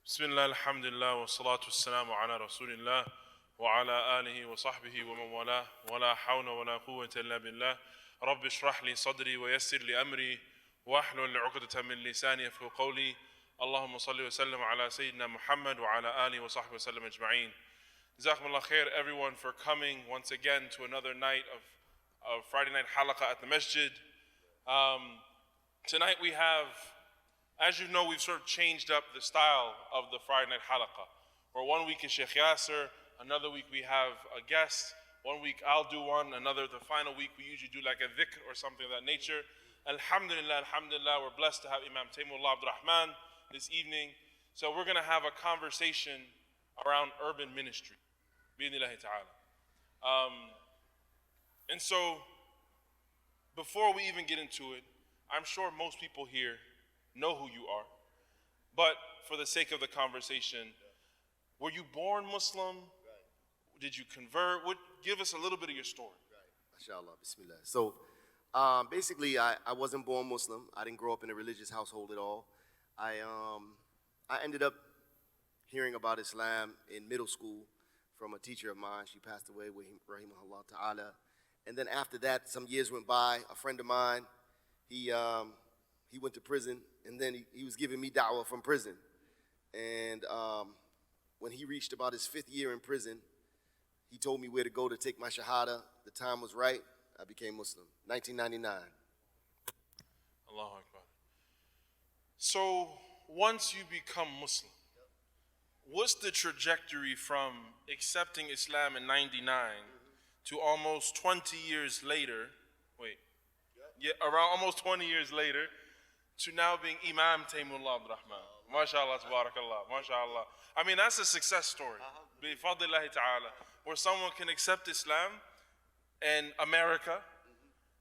Bismillah, alhamdulillah, wa salatu wassalamu ala rasulillah, wa ala alihi wa sahbihi wa man wala, wa la hawla wa la quwwata illa billah. Rabbi shrah li sadri wa yassir li amri, wa ahlul uqdatan min lisani yafqahu qawli. Allahumma salli wa sallim ala Sayyidina Muhammad wa ala alihi wa sahbihi wa sallam ajma'een. Jazakumullah khair everyone for coming once again to another night of Friday night Halaqa at the masjid. Tonight we have, as you know, we've sort of changed up the style of the Friday night Halaqa. Where one week is Sheikh Yasser, another week we have a guest, one week I'll do one, the final week we usually do like a dhikr or something of that nature. Alhamdulillah, alhamdulillah, we're blessed to have Imam Taymullah Abdur-Rahman this evening. So we're going to have a conversation around urban ministry. Bi-idhnillahi ta'ala. And so, before we even get into it, I'm sure most people here know who you are. But for the sake of the conversation, were you born Muslim? Right. Did you convert? Give us a little bit of your story. Right. MashaAllah, bismillah. So, basically, I wasn't born Muslim. I didn't grow up in a religious household at all. I ended up hearing about Islam in middle school from a teacher of mine. She passed away, rahimahullah ta'ala. And then after that, some years went by. A friend of mine, he went to prison, and then he was giving me da'wah from prison. And when he reached about his 5th year in prison, he told me where to go to take my shahada. The time was right. I became Muslim. 1999. Allahu Akbar. So once you become Muslim, what's the trajectory from accepting Islam in 99 to almost 20 years later, around almost 20 years later, to now being Imam Taymullah Abdur-Rahman? MashaAllah, tabarakallah, MashaAllah. I mean, that's a success story. Bi-fadlillahi ta'ala. Where someone can accept Islam in America,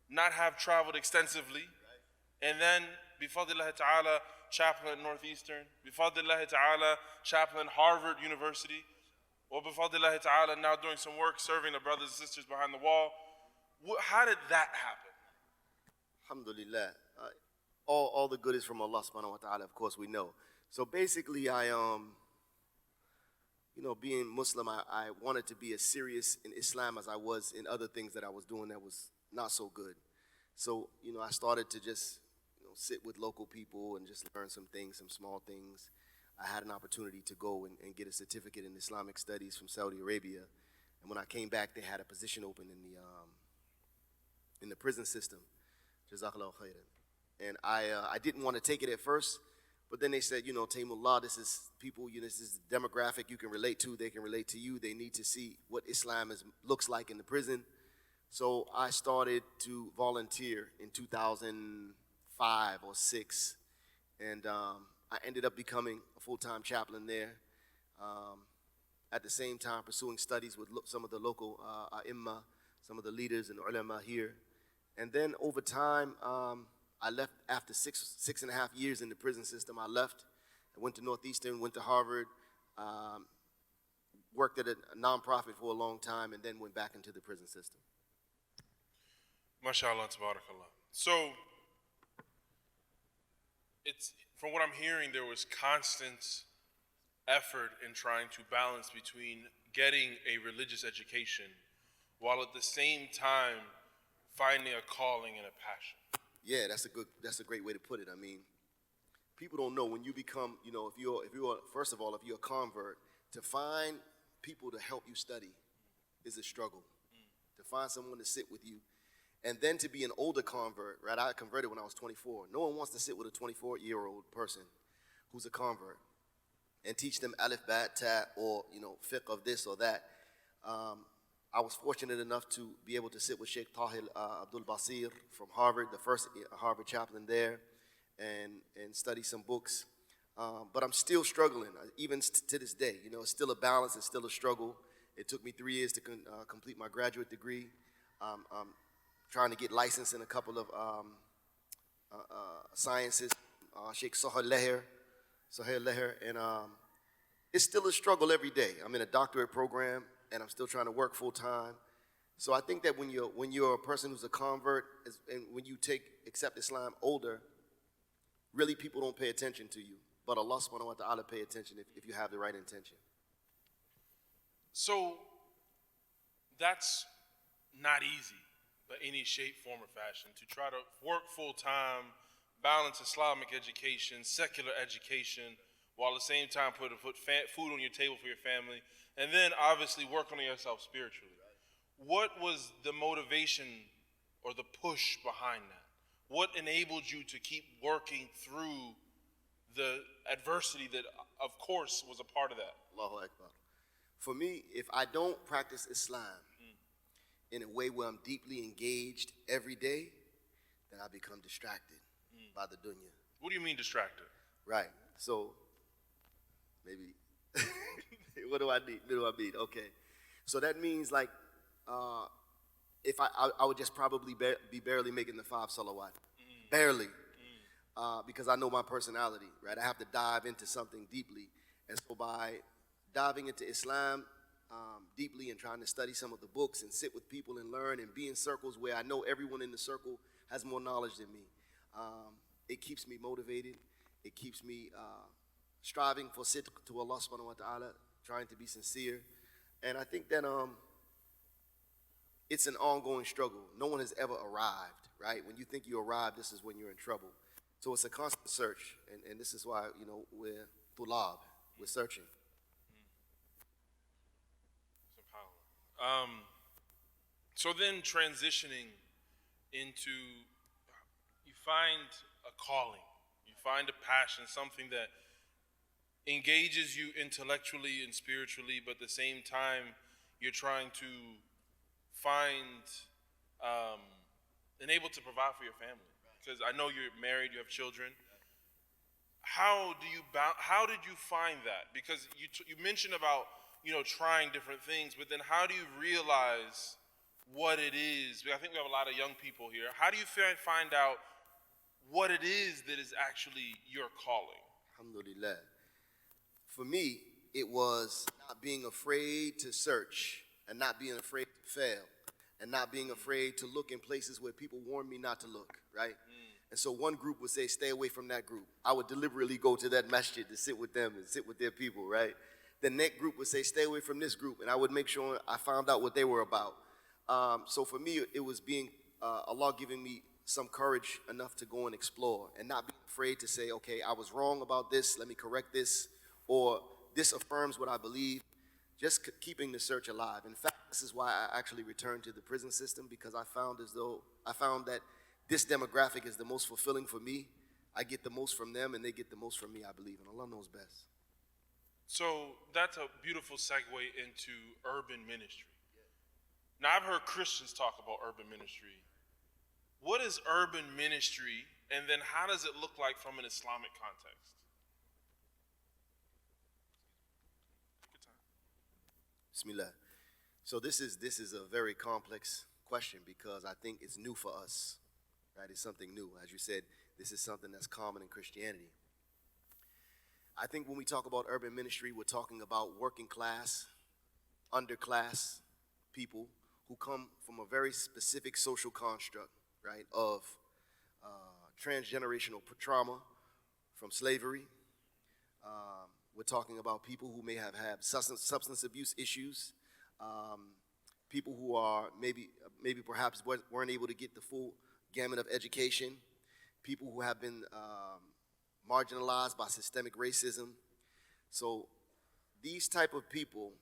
not have traveled extensively, and then, bi-fadlillahi ta'ala, chaplain at Northeastern, bi-fadlillahi ta'ala, chaplain at Harvard University, or bi-fadlillahi ta'ala, now doing some work serving the brothers and sisters behind the wall. How did that happen? Alhamdulillah. All the good is from Allah subhanahu wa ta'ala, of course we know. So basically being Muslim, I wanted to be as serious in Islam as I was in other things that I was doing that was not so good. So, I started to just, sit with local people and just learn some things, some small things. I had an opportunity to go and get a certificate in Islamic studies from Saudi Arabia. And when I came back, they had a position open in the prison system. Jazakallahu khairan. And I didn't want to take it at first, but then they said, Taymullah, this is people, this is the demographic you can relate to, they can relate to you, they need to see what Islam looks like in the prison. So I started to volunteer in 2005 or 6, and I ended up becoming a full-time chaplain there. At the same time, pursuing studies with some of the local Imam, some of the leaders and ulama here. And then over time, I left after 6.5 years in the prison system. I left. I went to Northeastern, went to Harvard, worked at a nonprofit for a long time, and then went back into the prison system. MashaAllah, tabarakallah. So, from what I'm hearing, there was constant effort in trying to balance between getting a religious education while at the same time finding a calling and a passion. Yeah, that's a great way to put it. I mean, people don't know when you become, if you're first of all, if you're a convert, to find people to help you study is a struggle. To find someone to sit with you. And then to be an older convert, right? I converted when I was 24. No one wants to sit with a 24-year-old person who's a convert and teach them alif, bat, ta, or, fiqh of this or that. I was fortunate enough to be able to sit with Sheikh Tahir Abdul-Basir from Harvard, the first Harvard chaplain there, and study some books. But I'm still struggling, even to this day. It's still a balance, it's still a struggle. It took me 3 years to complete my graduate degree. I'm trying to get licensed in a couple of sciences, Sheikh Sahel Leher, and it's still a struggle every day. I'm in a doctorate program, and I'm still trying to work full time. So I think that when you're a person who's a convert, and when you accept Islam older, really people don't pay attention to you. but Allah subhanahu wa ta'ala pay attention if you have the right intention. So that's not easy by any shape, form, or fashion to try to work full time, balance Islamic education, secular education, while at the same time put food on your table for your family, and then obviously work on yourself spiritually. What was the motivation or the push behind that? What enabled you to keep working through the adversity that, of course, was a part of that? Allahu Akbar. For me, if I don't practice Islam in a way where I'm deeply engaged every day, then I become distracted by the dunya. What do you mean distracted? Right. So, maybe, what do I mean? Okay. So that means like, if I would just probably be barely making the 5 salawat. Barely. Because I know my personality, right? I have to dive into something deeply. And so by diving into Islam deeply and trying to study some of the books and sit with people and learn and be in circles where I know everyone in the circle has more knowledge than me, it keeps me motivated. It keeps me striving for sidq to Allah subhanahu wa ta'ala, trying to be sincere. And I think that it's an ongoing struggle. No one has ever arrived, right? When you think you arrived, this is when you're in trouble. So it's a constant search, and this is why, we're tulab, we're searching. So then transitioning into, you find a calling, you find a passion, something that engages you intellectually and spiritually, but at the same time, you're trying to find and able to provide for your family. Because I know you're married, you have children. How did you find that? Because you mentioned about trying different things, but then how do you realize what it is? I think we have a lot of young people here. How do you find out what it is that is actually your calling? Alhamdulillah. For me, it was not being afraid to search and not being afraid to fail and not being afraid to look in places where people warned me not to look, right? And so one group would say, stay away from that group. I would deliberately go to that masjid to sit with them and sit with their people, right? The next group would say, stay away from this group, and I would make sure I found out what they were about. So for me, it was being Allah giving me some courage enough to go and explore and not be afraid to say, okay, I was wrong about this, let me correct this, or this affirms what I believe, just keeping the search alive. In fact, this is why I actually returned to the prison system, because I found that this demographic is the most fulfilling for me. I get the most from them, and they get the most from me, I believe, and Allah knows best. So that's a beautiful segue into urban ministry. Now, I've heard Christians talk about urban ministry. What is urban ministry, and then how does it look like from an Islamic context? Good time. Bismillah. So this is a very complex question, because I think it's new for us, right? It's something new. As you said, this is something that's common in Christianity. I think when we talk about urban ministry, we're talking about working class, underclass people who come from a very specific social construct, right, of transgenerational trauma from slavery. We're talking about people who may have had substance abuse issues, people who are maybe perhaps weren't able to get the full gamut of education, people who have been marginalized by systemic racism. So these type of people,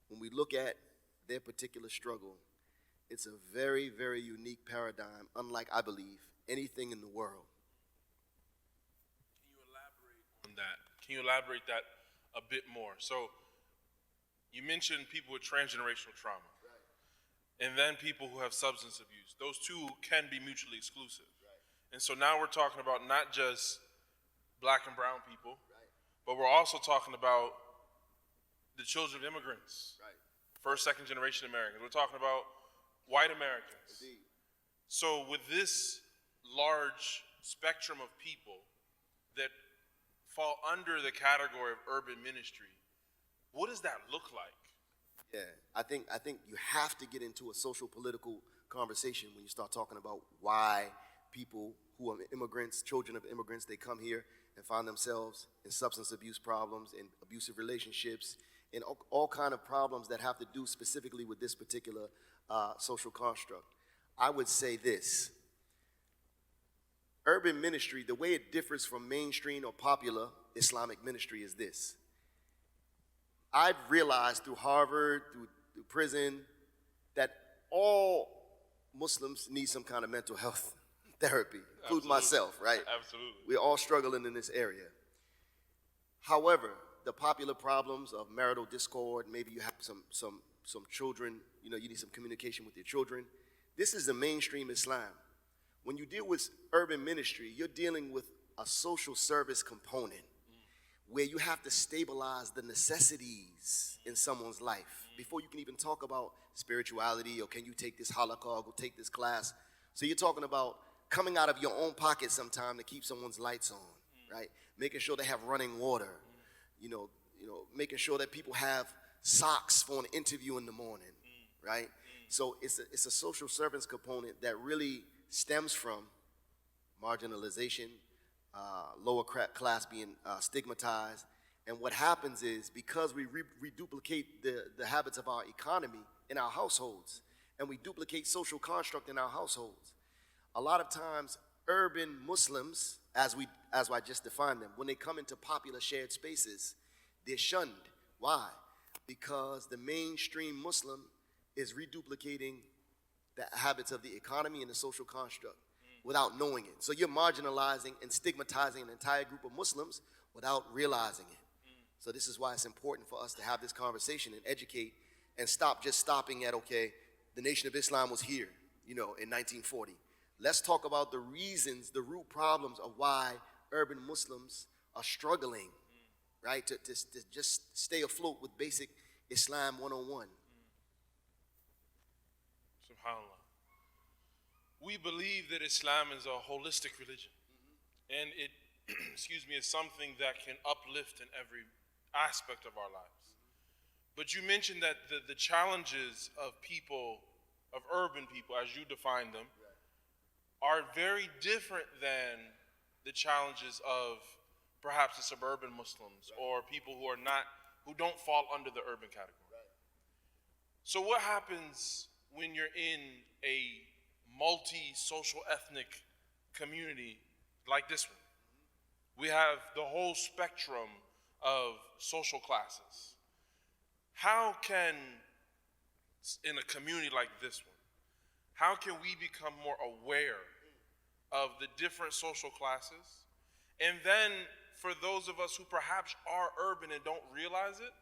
when we look at their particular struggle, it's a very, very unique paradigm, unlike, I believe, anything in the world. Can you elaborate on that? Can you elaborate that a bit more? So you mentioned people with transgenerational trauma, right, and then people who have substance abuse. Those two can be mutually exclusive. Right. And so now we're talking about not just black and brown people, right, but we're also talking about the children of immigrants, right, first, second generation Americans. We're talking about white Americans. Indeed. So with this large spectrum of people that fall under the category of urban ministry, what does that look like? Yeah, I think you have to get into a social political conversation when you start talking about why people who are immigrants, children of immigrants, they come here and find themselves in substance abuse problems, in abusive relationships, in all kind of problems that have to do specifically with this particular social construct. I would say this: urban ministry, the way it differs from mainstream or popular Islamic ministry is this. I've realized through Harvard, through prison, that all Muslims need some kind of mental health therapy, including myself, right? Absolutely. We're all struggling in this area. However, the popular problems of marital discord, maybe you have some children, you need some communication with your children. This is the mainstream Islam. When you deal with urban ministry, you're dealing with a social service component where you have to stabilize the necessities in someone's life before you can even talk about spirituality, or can you take this Halaqa, or go take this class. So you're talking about coming out of your own pocket sometime to keep someone's lights on, right? Making sure they have running water, making sure that people have socks for an interview in the morning, right? So it's a social service component that really stems from marginalization, lower class being stigmatized. And what happens is, because we reduplicate the habits of our economy in our households, and we duplicate social construct in our households, a lot of times urban Muslims, as I just defined them, when they come into popular shared spaces, they're shunned. Why? Because the mainstream Muslim is reduplicating the habits of the economy and the social construct without knowing it. So you're marginalizing and stigmatizing an entire group of Muslims without realizing it. So this is why it's important for us to have this conversation and educate, and stop just stopping at, okay, the Nation of Islam was here, in 1940. Let's talk about the reasons, the root problems of why urban Muslims are struggling, right, to just stay afloat with basic Islam 101. SubhanAllah. We believe that Islam is a holistic religion, and it, is something that can uplift in every aspect of our lives. But you mentioned that the challenges of urban people, as you define them, are very different than the challenges of perhaps the suburban Muslims or people who don't fall under the urban category. So what happens when you're in a multi-social ethnic community like this one? We have the whole spectrum of social classes. How can, in a community like this one, how can we become more aware of the different social classes? And then for those of us who perhaps are urban and don't realize it,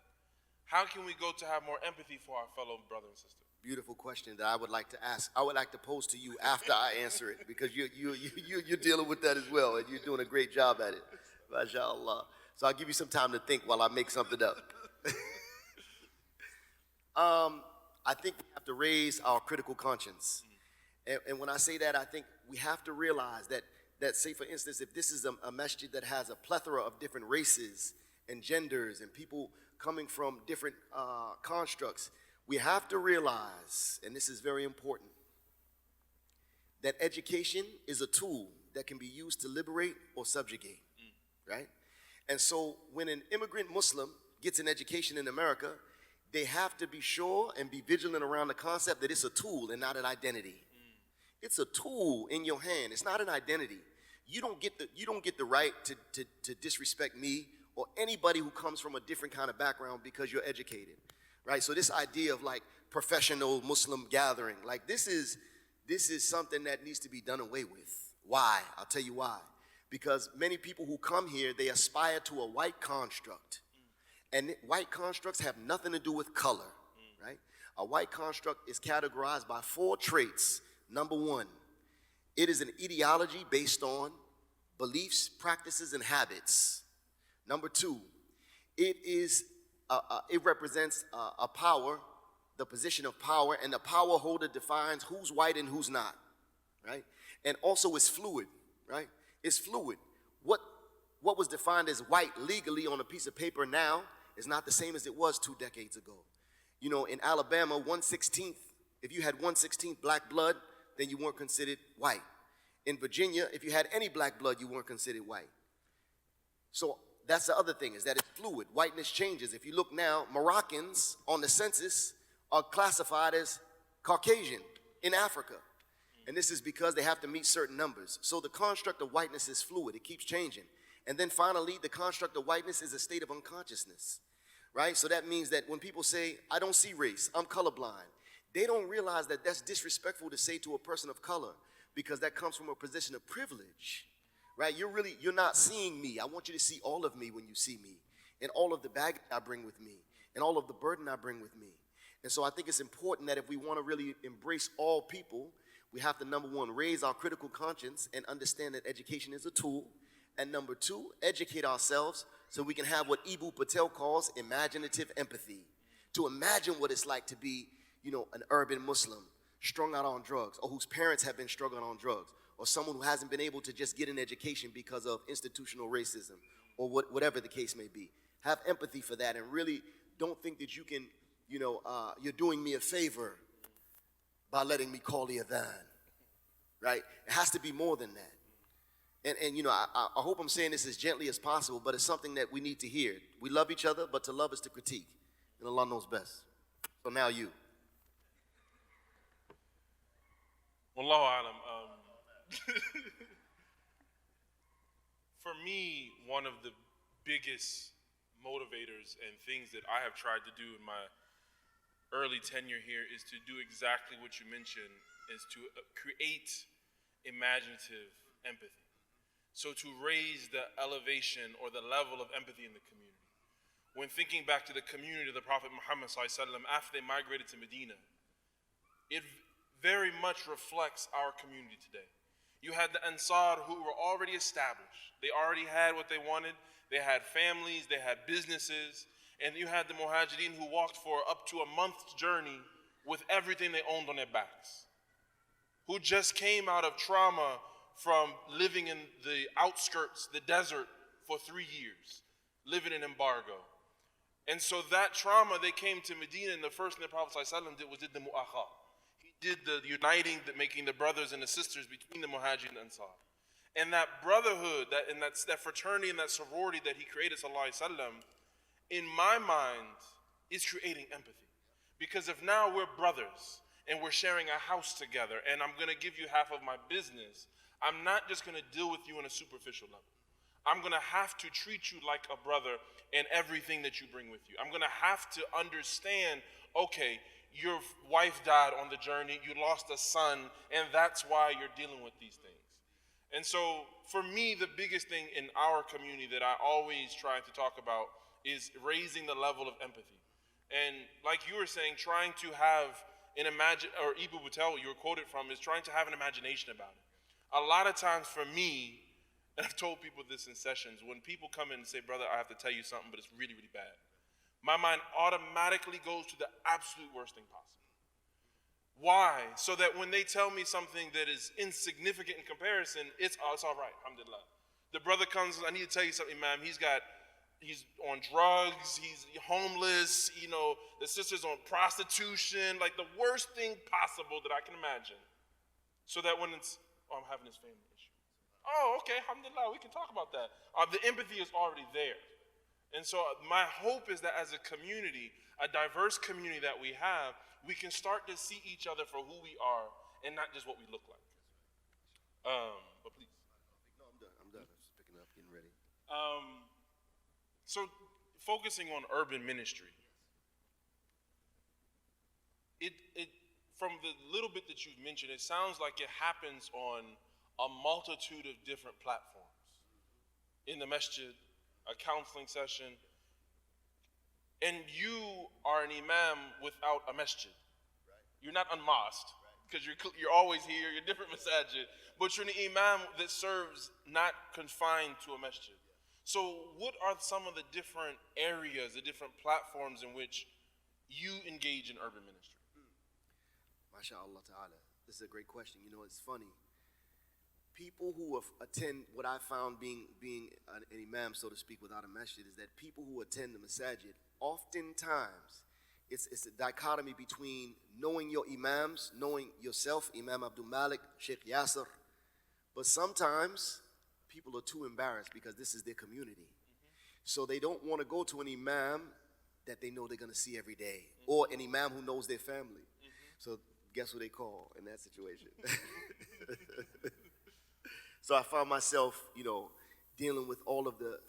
how can we go to have more empathy for our fellow brother and sister? Beautiful question that I would like to ask. I would like to pose to you after I answer it, because you're dealing with that as well, and you're doing a great job at it. MashaAllah. So I'll give you some time to think while I make something up. I think we have to raise our critical conscience. And when I say that, I think we have to realize that say, for instance, if this is a masjid that has a plethora of different races and genders and people coming from different constructs, we have to realize, and this is very important, that education is a tool that can be used to liberate or subjugate, right? And so when an immigrant Muslim gets an education in America, they have to be sure and be vigilant around the concept that it's a tool and not an identity. It's a tool in your hand. It's not an identity. You don't get the right to disrespect me or anybody who comes from a different kind of background because you're educated, right? So this idea of like professional Muslim gathering, like this is something that needs to be done away with. Why? I'll tell you why. Because many people who come here, they aspire to a white construct. And white constructs have nothing to do with color, right? A white construct is categorized by 4 traits. Number 1, it is an ideology based on beliefs, practices, and habits. Number 2, it represents a power, the position of power, and the power holder defines who's white and who's not, right? And also it's fluid, right? It's fluid. What was defined as white legally on a piece of paper now is not the same as it was 2 decades ago. In Alabama, 1/16, if you had 1/16 black blood, then you weren't considered white. In Virginia, if you had any black blood, you weren't considered white. So that's the other thing, is that it's fluid. Whiteness changes. If you look now, Moroccans on the census are classified as Caucasian in Africa. And this is because they have to meet certain numbers. So the construct of whiteness is fluid. It keeps changing. And then finally, the construct of whiteness is a state of unconsciousness, right? So that means that when people say, I don't see race, I'm colorblind, they don't realize that that's disrespectful to say to a person of color, because that comes from a position of privilege, right? You're not seeing me. I want you to see all of me when you see me, and all of the baggage I bring with me, and all of the burden I bring with me. And so I think it's important that if we want to really embrace all people, we have to, number one, raise our critical conscience and understand that education is a tool. And number two, educate ourselves so we can have what Ibu Patel calls imaginative empathy. To imagine what it's like to be, an urban Muslim strung out on drugs, or whose parents have been strung out on drugs, or someone who hasn't been able to just get an education because of institutional racism, or whatever the case may be. Have empathy for that, and really don't think that you can, you're doing me a favor by letting me call the adhan, right? It has to be more than that. And I hope I'm saying this as gently as possible, but it's something that we need to hear. We love each other, but to love is to critique, and Allah knows best. So now you. Wallahu alam. For me, one of the biggest motivators and things that I have tried to do in my early tenure here is to do exactly what you mentioned, is to create imaginative empathy. So to raise the elevation or the level of empathy in the community. When thinking back to the community of the Prophet Muhammad ﷺ after they migrated to Medina, it very much reflects our community today. You had the Ansar who were already established. They already had what they wanted. They had families, they had businesses. And you had the Muhajirin who walked for up to a month's journey with everything they owned on their backs, who just came out of trauma from living in the outskirts, the desert, for 3 years, living in embargo. And so that trauma, they came to Medina, and the first thing the Prophet ﷺ did the mu'akha. He did the uniting, making the brothers and the sisters between the Muhajirin and Ansar. And that brotherhood, that fraternity and that sorority that he created, sallallahu alaihi wasallam, in my mind, is creating empathy. Because if now we're brothers and we're sharing a house together, and I'm going to give you half of my business, I'm not just going to deal with you on a superficial level. I'm going to have to treat you like a brother in everything that you bring with you. I'm going to have to understand, okay, your wife died on the journey, you lost a son, and that's why you're dealing with these things. And so for me, the biggest thing in our community that I always try to talk about is raising the level of empathy. And like you were saying, trying to have an or Ibu Patel, you were quoted from, is trying to have an imagination about it. A lot of times for me, and I've told people this in sessions, when people come in and say, brother, I have to tell you something, but it's really, really bad, my mind automatically goes to the absolute worst thing possible. Why? So that when they tell me something that is insignificant in comparison, it's all right, alhamdulillah. The brother comes, I need to tell you something, Imam, he's on drugs, he's homeless, the sister's on prostitution, like the worst thing possible that I can imagine. So that when it's, I'm having this family issue. Oh, okay, alhamdulillah, we can talk about that. The empathy is already there. And so my hope is that as a community, a diverse community that we have, we can start to see each other for who we are and not just what we look like. But please. No, I'm done. I'm just picking up, getting ready. So focusing on urban ministry, it from the little bit that you've mentioned, it sounds like it happens on a multitude of different platforms. In the masjid, a counseling session, and you are an imam without a masjid. Right. You're not unmosqued, because you're always here, you're different masajid, but you're an imam that serves not confined to a masjid. So what are some of the different areas, the different platforms in which you engage in urban ministry? MashaAllah ta'ala. This is a great question. It's funny. People who attend, what I found being an imam, so to speak, without a masjid, is that people who attend the masajid, oftentimes, it's a dichotomy between knowing your imams, knowing yourself, Imam Abdul-Malik, Sheikh Yasser, but sometimes people are too embarrassed because this is their community. So they don't want to go to an imam that they know they're going to see every day, or an imam who knows their family. So guess who they call in that situation? So I found myself, dealing with all of the,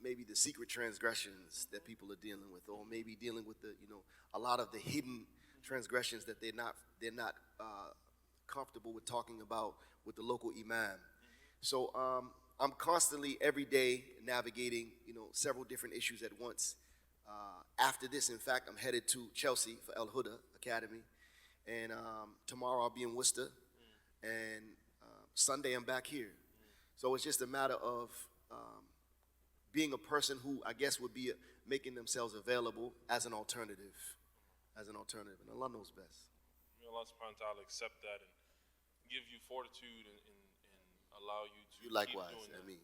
maybe the secret transgressions that people are dealing with, or maybe dealing with the, a lot of the hidden transgressions that they're not comfortable with talking about with the local imam. So I'm constantly every day navigating, several different issues at once. After this, in fact, I'm headed to Chelsea for El Huda Academy, and tomorrow I'll be in Worcester, and Sunday I'm back here. So it's just a matter of being a person who I guess would be making themselves available as an alternative, and Allah knows best. May Allah subhanahu wa ta'ala accept that and give you fortitude and allow you to You likewise, keep doing that. I mean.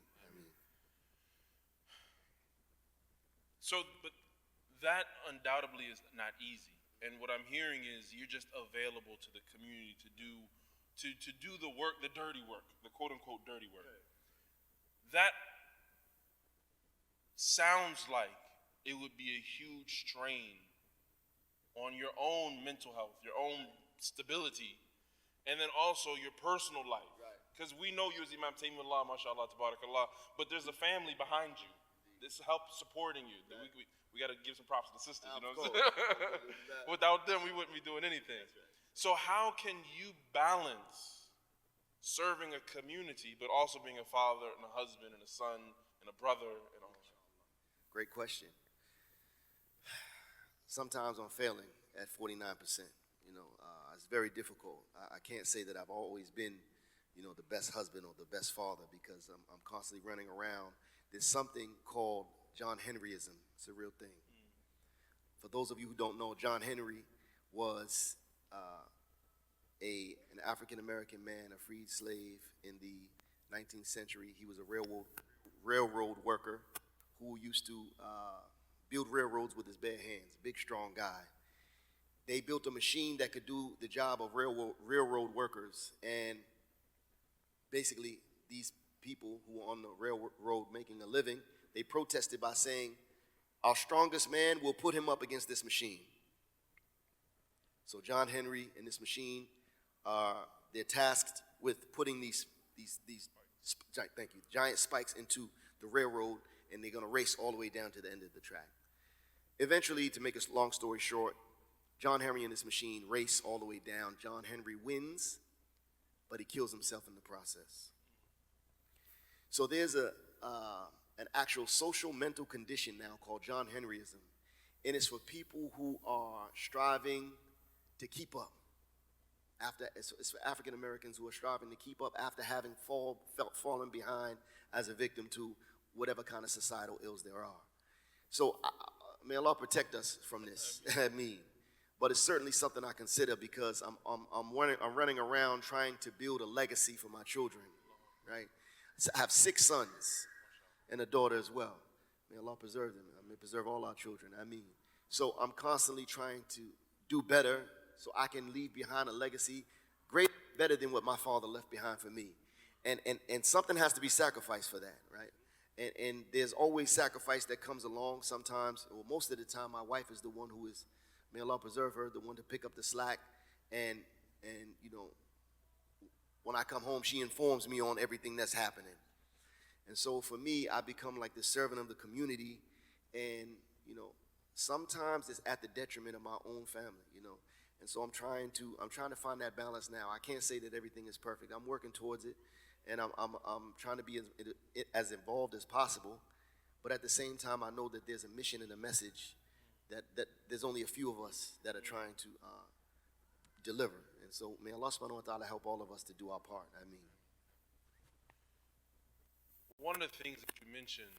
So, but that undoubtedly is not easy. And what I'm hearing is you're just available to the community to do the work, the dirty work, the quote unquote dirty work. That sounds like it would be a huge strain on your own mental health, your own stability, and then also your personal life. Because we know you as Imam Taymullah, mashallah, tabarakallah, but there's a family behind you. This helps supporting you. We got to give some props to the sisters, you know what I'm saying? Without them, we wouldn't be doing anything. So how can you balance serving a community, but also being a father and a husband and a son and a brother and all that? Great question. Sometimes I'm failing at 49%. It's very difficult. I can't say that I've always been, the best husband or the best father, because I'm constantly running around. There's something called John Henryism. It's a real thing. For those of you who don't know, John Henry was an African-American man, a freed slave in the 19th century. He was a railroad worker who used to build railroads with his bare hands, big, strong guy. They built a machine that could do the job of railroad workers, and basically these people who were on the railroad making a living, they protested by saying, our strongest man will put him up against this machine. So John Henry and this machine, they're tasked with putting these giant spikes into the railroad, and they're going to race all the way down to the end of the track. Eventually, to make a long story short, John Henry and this machine race all the way down. John Henry wins, but he kills himself in the process. So there's an actual social mental condition now called John Henryism, and it's for people who are striving to keep up. It's for African Americans who are striving to keep up after having fallen behind as a victim to whatever kind of societal ills there are. So may Allah protect us from this. But it's certainly something I consider, because I'm running around trying to build a legacy for my children, right? So I have 6 sons and a daughter as well. May Allah preserve them. May preserve all our children. So I'm constantly trying to do better so I can leave behind a legacy better than what my father left behind for me. And something has to be sacrificed for that, right? And there's always sacrifice that comes along. Sometimes, or most of the time, my wife is the one who is, may Allah preserve her, the one to pick up the slack. And when I come home, she informs me on everything that's happening. And so for me, I become like the servant of the community. And, sometimes it's at the detriment of my own family, And so I'm trying to find that balance now. I can't say that everything is perfect. I'm working towards it. And I'm trying to be as involved as possible. But at the same time, I know that there's a mission and a message that there's only a few of us that are trying to deliver. And so may Allah subhanahu wa ta'ala help all of us to do our part. One of the things that you mentioned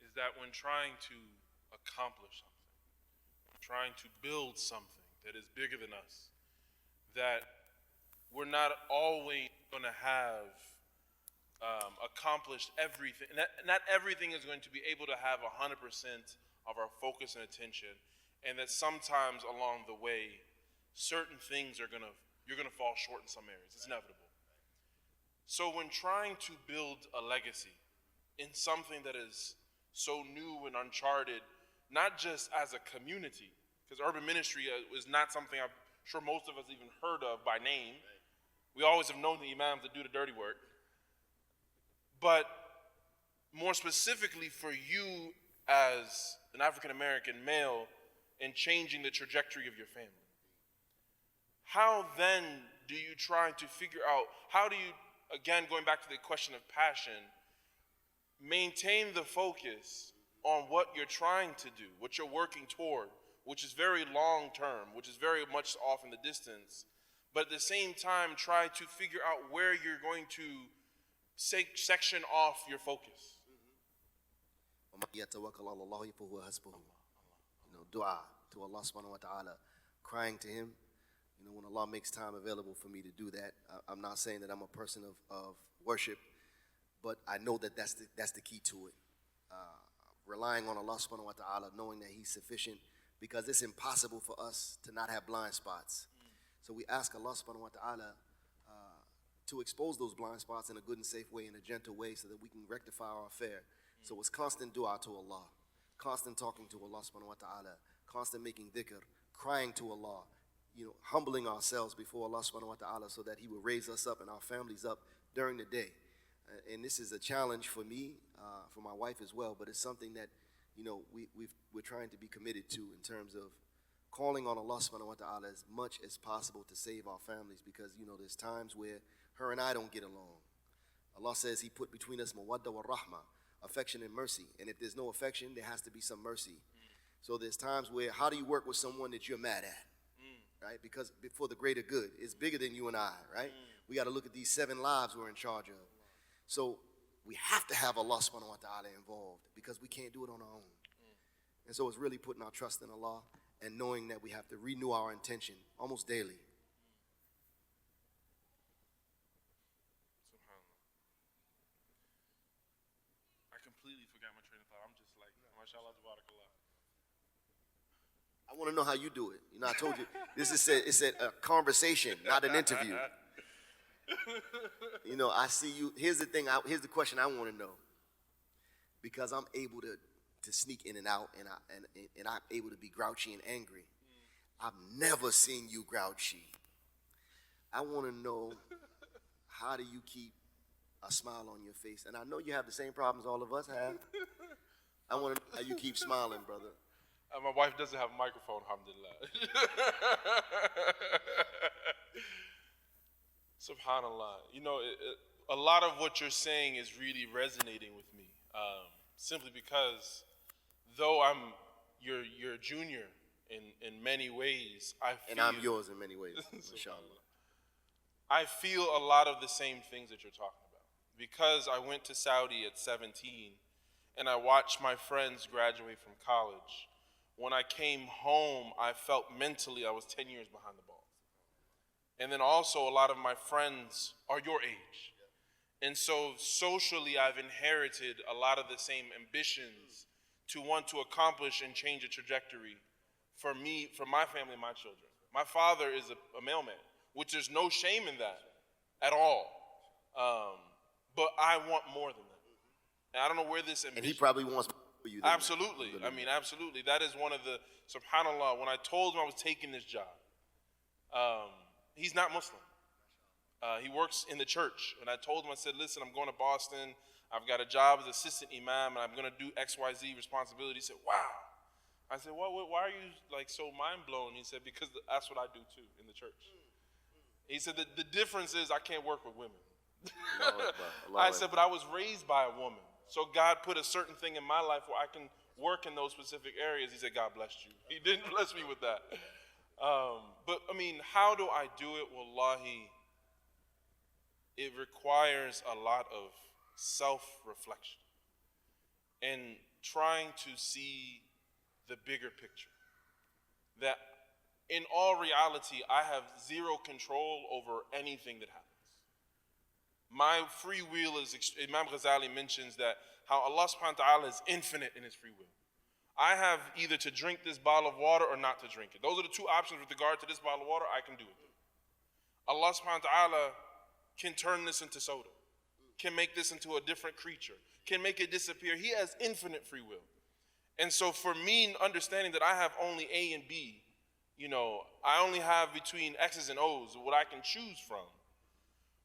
is that when trying to accomplish something, trying to build something that is bigger than us, that we're not always going to have accomplished everything. Not everything is going to be able to have 100% of our focus and attention, and that sometimes along the way, certain things you're gonna fall short in some areas. It's inevitable. So when trying to build a legacy in something that is so new and uncharted, not just as a community, because urban ministry is not something I'm sure most of us even heard of by name. We always have known the imams that do the dirty work. But more specifically for you as an African-American male in changing the trajectory of your family. How then do you try to figure out, how do you, again, going back to the question of passion, maintain the focus on what you're trying to do, what you're working toward, which is very long term, which is very much off in the distance, but at the same time try to figure out where you're going to section off your focus. Dua to Allah subhanahu wa ta'ala, crying to him. When Allah makes time available for me to do that, I'm not saying that I'm a person of worship, but I know that that's the key to it. Relying on Allah subhanahu wa ta'ala, knowing that he's sufficient, because it's impossible for us to not have blind spots. So we ask Allah subhanahu wa ta'ala to expose those blind spots in a good and safe way, in a gentle way, so that we can rectify our affair. So it's constant dua to Allah, constant talking to Allah subhanahu wa ta'ala, constant making dhikr, crying to Allah, humbling ourselves before Allah subhanahu wa ta'ala so that he will raise us up and our families up during the day. And this is a challenge for me, for my wife as well, but it's something that, we're trying to be committed to in terms of calling on Allah subhanahu wa ta'ala as much as possible to save our families, because, there's times where her and I don't get along. Allah says he put between us mawadda wa rahma, affection and mercy. And if there's no affection, there has to be some mercy. So there's times where, how do you work with someone that you're mad at? Right? Because for the greater good, it's bigger than you and I, right? We got to look at these 7 lives we're in charge of. So we have to have Allah subhanahu wa ta'ala involved, because we can't do it on our own. And so it's really putting our trust in Allah and knowing that we have to renew our intention almost daily. I completely forgot my train of thought. I'm just like, mashallah, tabarakallah. I want to know how you do it. I told you, it's a conversation, not an interview. I see you. Here's the thing. Here's the question I want to know. Because I'm able to sneak in and out, and I'm able to be grouchy and angry. I've never seen you grouchy. I want to know, how do you keep a smile on your face? And I know you have the same problems all of us have. I want to know how you keep smiling, brother. My wife doesn't have a microphone, alhamdulillah. Subhanallah. A lot of what you're saying is really resonating with me, simply because though I'm your junior in many ways, and I'm yours in many ways, inshallah. I feel a lot of the same things that you're talking about, because I went to Saudi at 17 and I watched my friends graduate from college. When I came home, I felt mentally I was 10 years behind the ball. And then also a lot of my friends are your age. And so socially, I've inherited a lot of the same ambitions to want to accomplish and change a trajectory for me, for my family, and my children. My father is a mailman, which there's no shame in that at all. But I want more than that. And I don't know where this ambition... And he probably wants more for you than absolutely. That. I mean, absolutely. That is one of the... Subhanallah, when I told him I was taking this job, he's not Muslim. He works in the church. And I told him, I said, listen, I'm going to Boston. I've got a job as assistant imam, and I'm going to do XYZ responsibility. He said, wow. I said, well, why are you like so mind blown? He said, because that's what I do too in the church. He said, the difference is I can't work with women. I said, but I was raised by a woman. So God put a certain thing in my life where I can work in those specific areas. He said, God bless you. He didn't bless me with that. But I mean, how do I do it? Wallahi, it requires a lot of self-reflection and trying to see the bigger picture. That in all reality, I have zero control over anything that happens. My free will is, Imam Ghazali mentions that how Allah subhanahu wa ta'ala is infinite in his free will. I have either to drink this bottle of water or not to drink it. Those are the two options with regard to this bottle of water. I can do it. Allah subhanahu wa ta'ala can turn this into soda. can make this into a different creature, can make it disappear. He has infinite free will. And so for me, understanding that I have only A and B, I only have between X's and O's what I can choose from.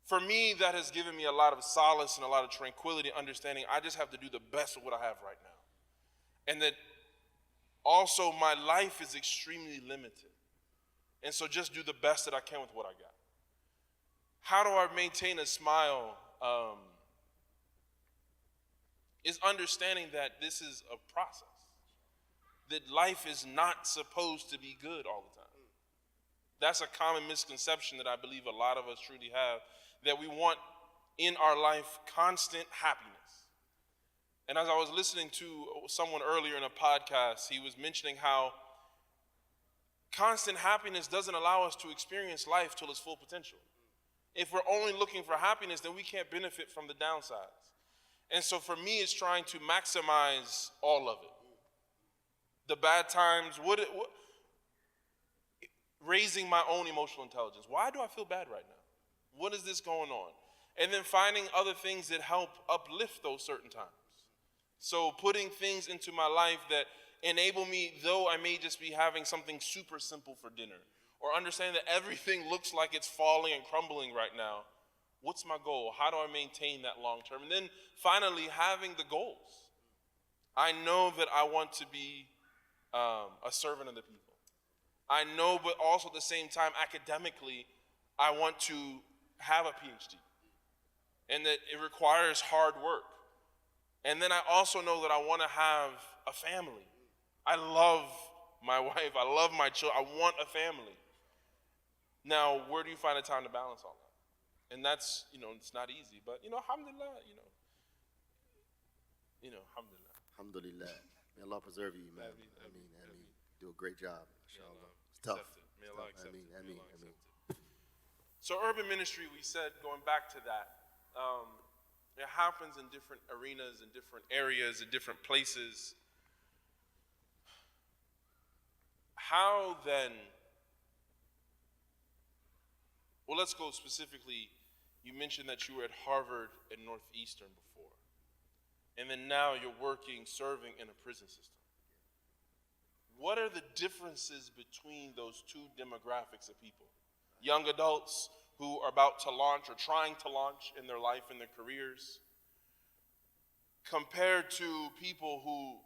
For me, that has given me a lot of solace and a lot of tranquility, understanding I just have to do the best of what I have right now. And that also my life is extremely limited. And so just do the best that I can with what I got. How do I maintain a smile? Is understanding that this is a process. That life is not supposed to be good all the time. That's a common misconception that I believe a lot of us truly have, that we want in our life constant happiness. And as I was listening to someone earlier in a podcast, he was mentioning how constant happiness doesn't allow us to experience life till its full potential. If we're only looking for happiness, then we can't benefit from the downsides. And so for me, it's trying to maximize all of it. The bad times, raising my own emotional intelligence. Why do I feel bad right now? What is this going on? And then finding other things that help uplift those certain times. So putting things into my life that enable me, though I may just be having something super simple for dinner, or understanding that everything looks like it's falling and crumbling right now. What's my goal? How do I maintain that long term? And then finally, having the goals. I know that I want to be a servant of the people. I know, but also at the same time, academically, I want to have a PhD. And that it requires hard work. And then I also know that I want to have a family. I love my wife. I love my children. I want a family. Now, where do you find the time to balance all that? And that's, it's not easy. But, alhamdulillah, alhamdulillah. Alhamdulillah. May Allah preserve you, man. Ameen. Do a great job. Inshallah. It's tough. May Allah accept it. Ameen. So urban ministry, we said, going back to that, it happens in different arenas, in different areas, in different places. How then, well, let's go specifically. You mentioned that you were at Harvard and Northeastern before. And then now you're working, serving in a prison system. What are the differences between those two demographics of people? Young adults who are about to launch or trying to launch in their life and their careers, compared to people who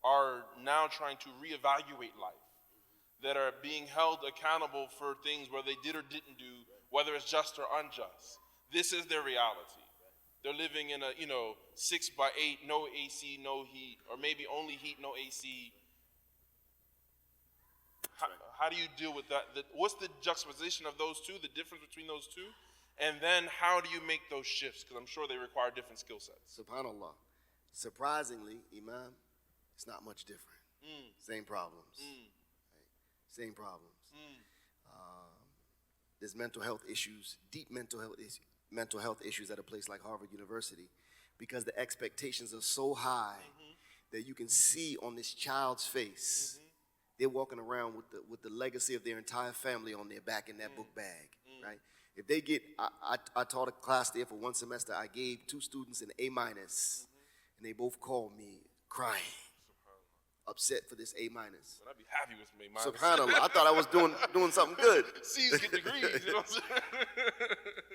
are now trying to reevaluate life, that are being held accountable for things where they did or didn't do, whether it's just or unjust. This is their reality. They're living in a, 6x8, no AC, no heat, or maybe only heat, no AC. How do you deal with that? What's the juxtaposition of those two, the difference between those two? And then how do you make those shifts? Because I'm sure they require different skill sets. SubhanAllah. Surprisingly, Imam, it's not much different. Same problems. Right? Same problems. There's mental health issues, deep mental health issues at a place like Harvard University, because the expectations are so high that you can see on this child's face, they're walking around with the legacy of their entire family on their back in that book bag, right? If they get, I taught a class there for one semester. I gave 2 students an A-, and they both called me crying, upset for this A-. But I'd be happy with some A-. SubhanAllah, I thought I was doing something good. C's get degrees, you know what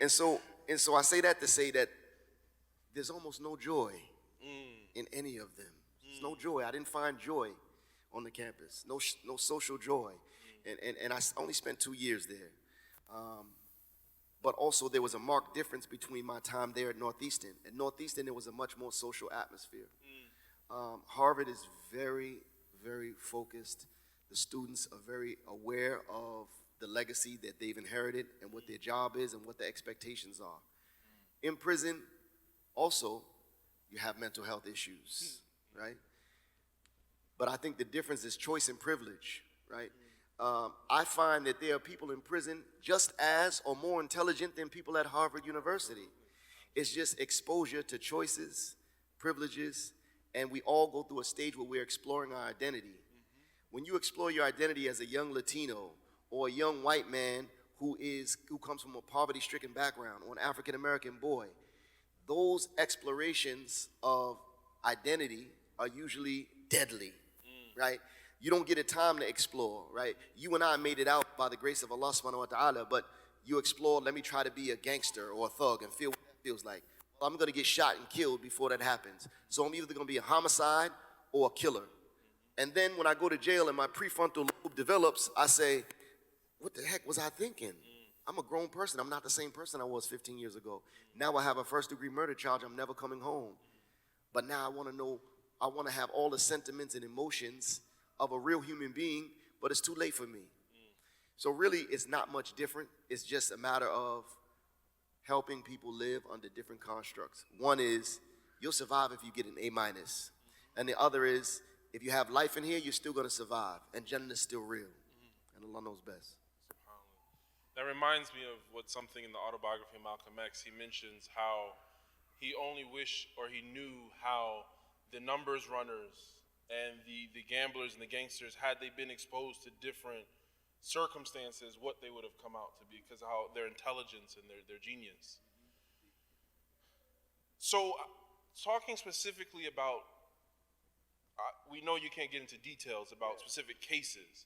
I'm saying? And so I say that to say that there's almost no joy in any of them. There's no joy. I didn't find joy on the campus. No social joy. And I only spent 2 years there. But also there was a marked difference between my time there at Northeastern. At Northeastern, there was a much more social atmosphere. Harvard is very, very focused. The students are very aware of the legacy that they've inherited and what their job is and what the expectations are. In prison, also, you have mental health issues, right? But I think the difference is choice and privilege, right? I find that there are people in prison just as or more intelligent than people at Harvard University. It's just exposure to choices, privileges, and we all go through a stage where we're exploring our identity. When you explore your identity as a young Latino or a young white man who comes from a poverty-stricken background, or an African-American boy, those explorations of identity are usually deadly, right? You don't get a time to explore, right? You and I made it out by the grace of Allah subhanahu wa ta'ala, but you explore, let me try to be a gangster or a thug and feel what that feels like. Well, I'm gonna get shot and killed before that happens. So I'm either gonna be a homicide or a killer. And then when I go to jail and my prefrontal lobe develops, I say, what the heck was I thinking? I'm a grown person. I'm not the same person I was 15 years ago. Now I have a first-degree murder charge. I'm never coming home. But now I want to know, I want to have all the sentiments and emotions of a real human being, but it's too late for me. So really, it's not much different. It's just a matter of helping people live under different constructs. One is, you'll survive if you get an A-. And the other is, if you have life in here, you're still going to survive. And Jannah is still real. And Allah knows best. That reminds me of something in the autobiography of Malcolm X. He mentions how he only wished, or he knew how the numbers runners and the gamblers and the gangsters, had they been exposed to different circumstances, what they would have come out to be, because of how their intelligence and their genius. So, talking specifically about, we know you can't get into details about specific cases,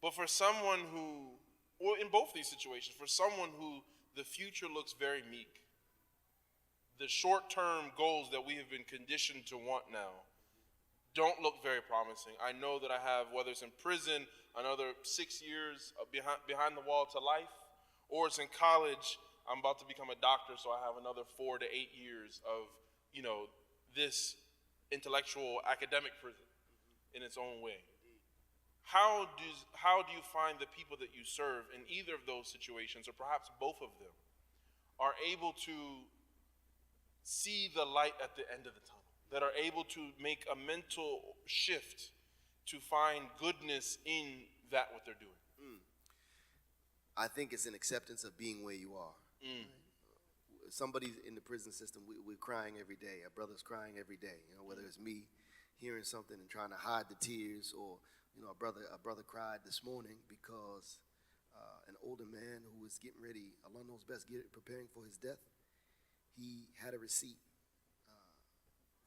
but for someone who, or in both these situations, for someone who the future looks very meek, the short-term goals that we have been conditioned to want now don't look very promising. I know that I have, whether it's in prison, another 6 years behind the wall to life, or it's in college, I'm about to become a doctor, so I have another 4 to 8 years of, this intellectual academic prison in its own way. How do you find the people that you serve in either of those situations, or perhaps both of them, are able to see the light at the end of the tunnel, that are able to make a mental shift to find goodness in that what they're doing? I think it's an acceptance of being where you are. Somebody in the prison system, we're crying every day. Our brother's crying every day. Whether it's me hearing something and trying to hide the tears, or a brother cried this morning because an older man who was getting ready, Allah knows best, preparing for his death. He had a receipt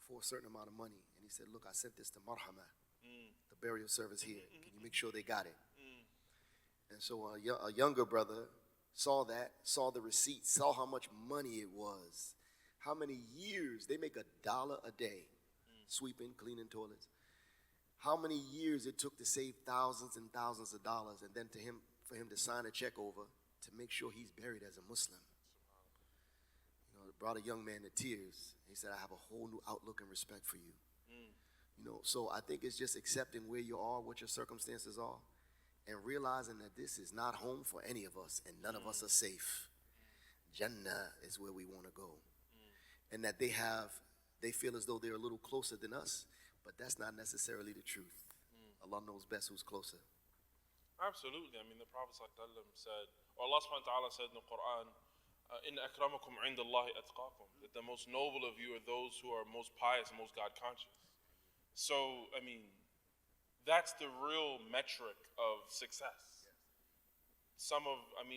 for a certain amount of money, and he said, "Look, I sent this to Marhama, the burial service here. Can you make sure they got it?" And so a younger brother saw that, saw the receipt, saw how much money it was, how many years. They make $1 a day, sweeping, cleaning toilets. How many years it took to save thousands and thousands of dollars, and then for him to sign a check over to make sure he's buried as a Muslim. It brought a young man to tears. He said, "I have a whole new outlook and respect for you." So I think it's just accepting where you are, what your circumstances are, and realizing that this is not home for any of us, and none of us are safe. Jannah is where we want to go. And that they feel as though they're a little closer than us, but that's not necessarily the truth. Allah knows best who's closer. Absolutely. I mean, the Prophet ﷺ said, or Allah subhanahu wa ta'ala said in the Quran, "Inna akramakum inda Allahi atqakum," that the most noble of you are those who are most pious and most God conscious. So, I mean, that's the real metric of success.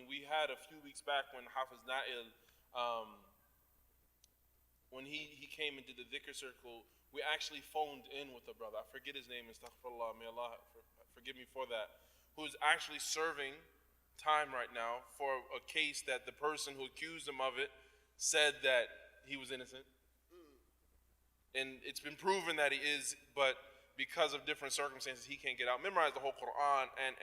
We had a few weeks back when Hafiz Na'il, when he came and did the dhikr circle, we actually phoned in with a brother, I forget his name, astaghfirullah, may Allah forgive me for that, who's actually serving time right now for a case that the person who accused him of it said that he was innocent. And it's been proven that he is, but because of different circumstances, he can't get out. Memorize the whole Quran and.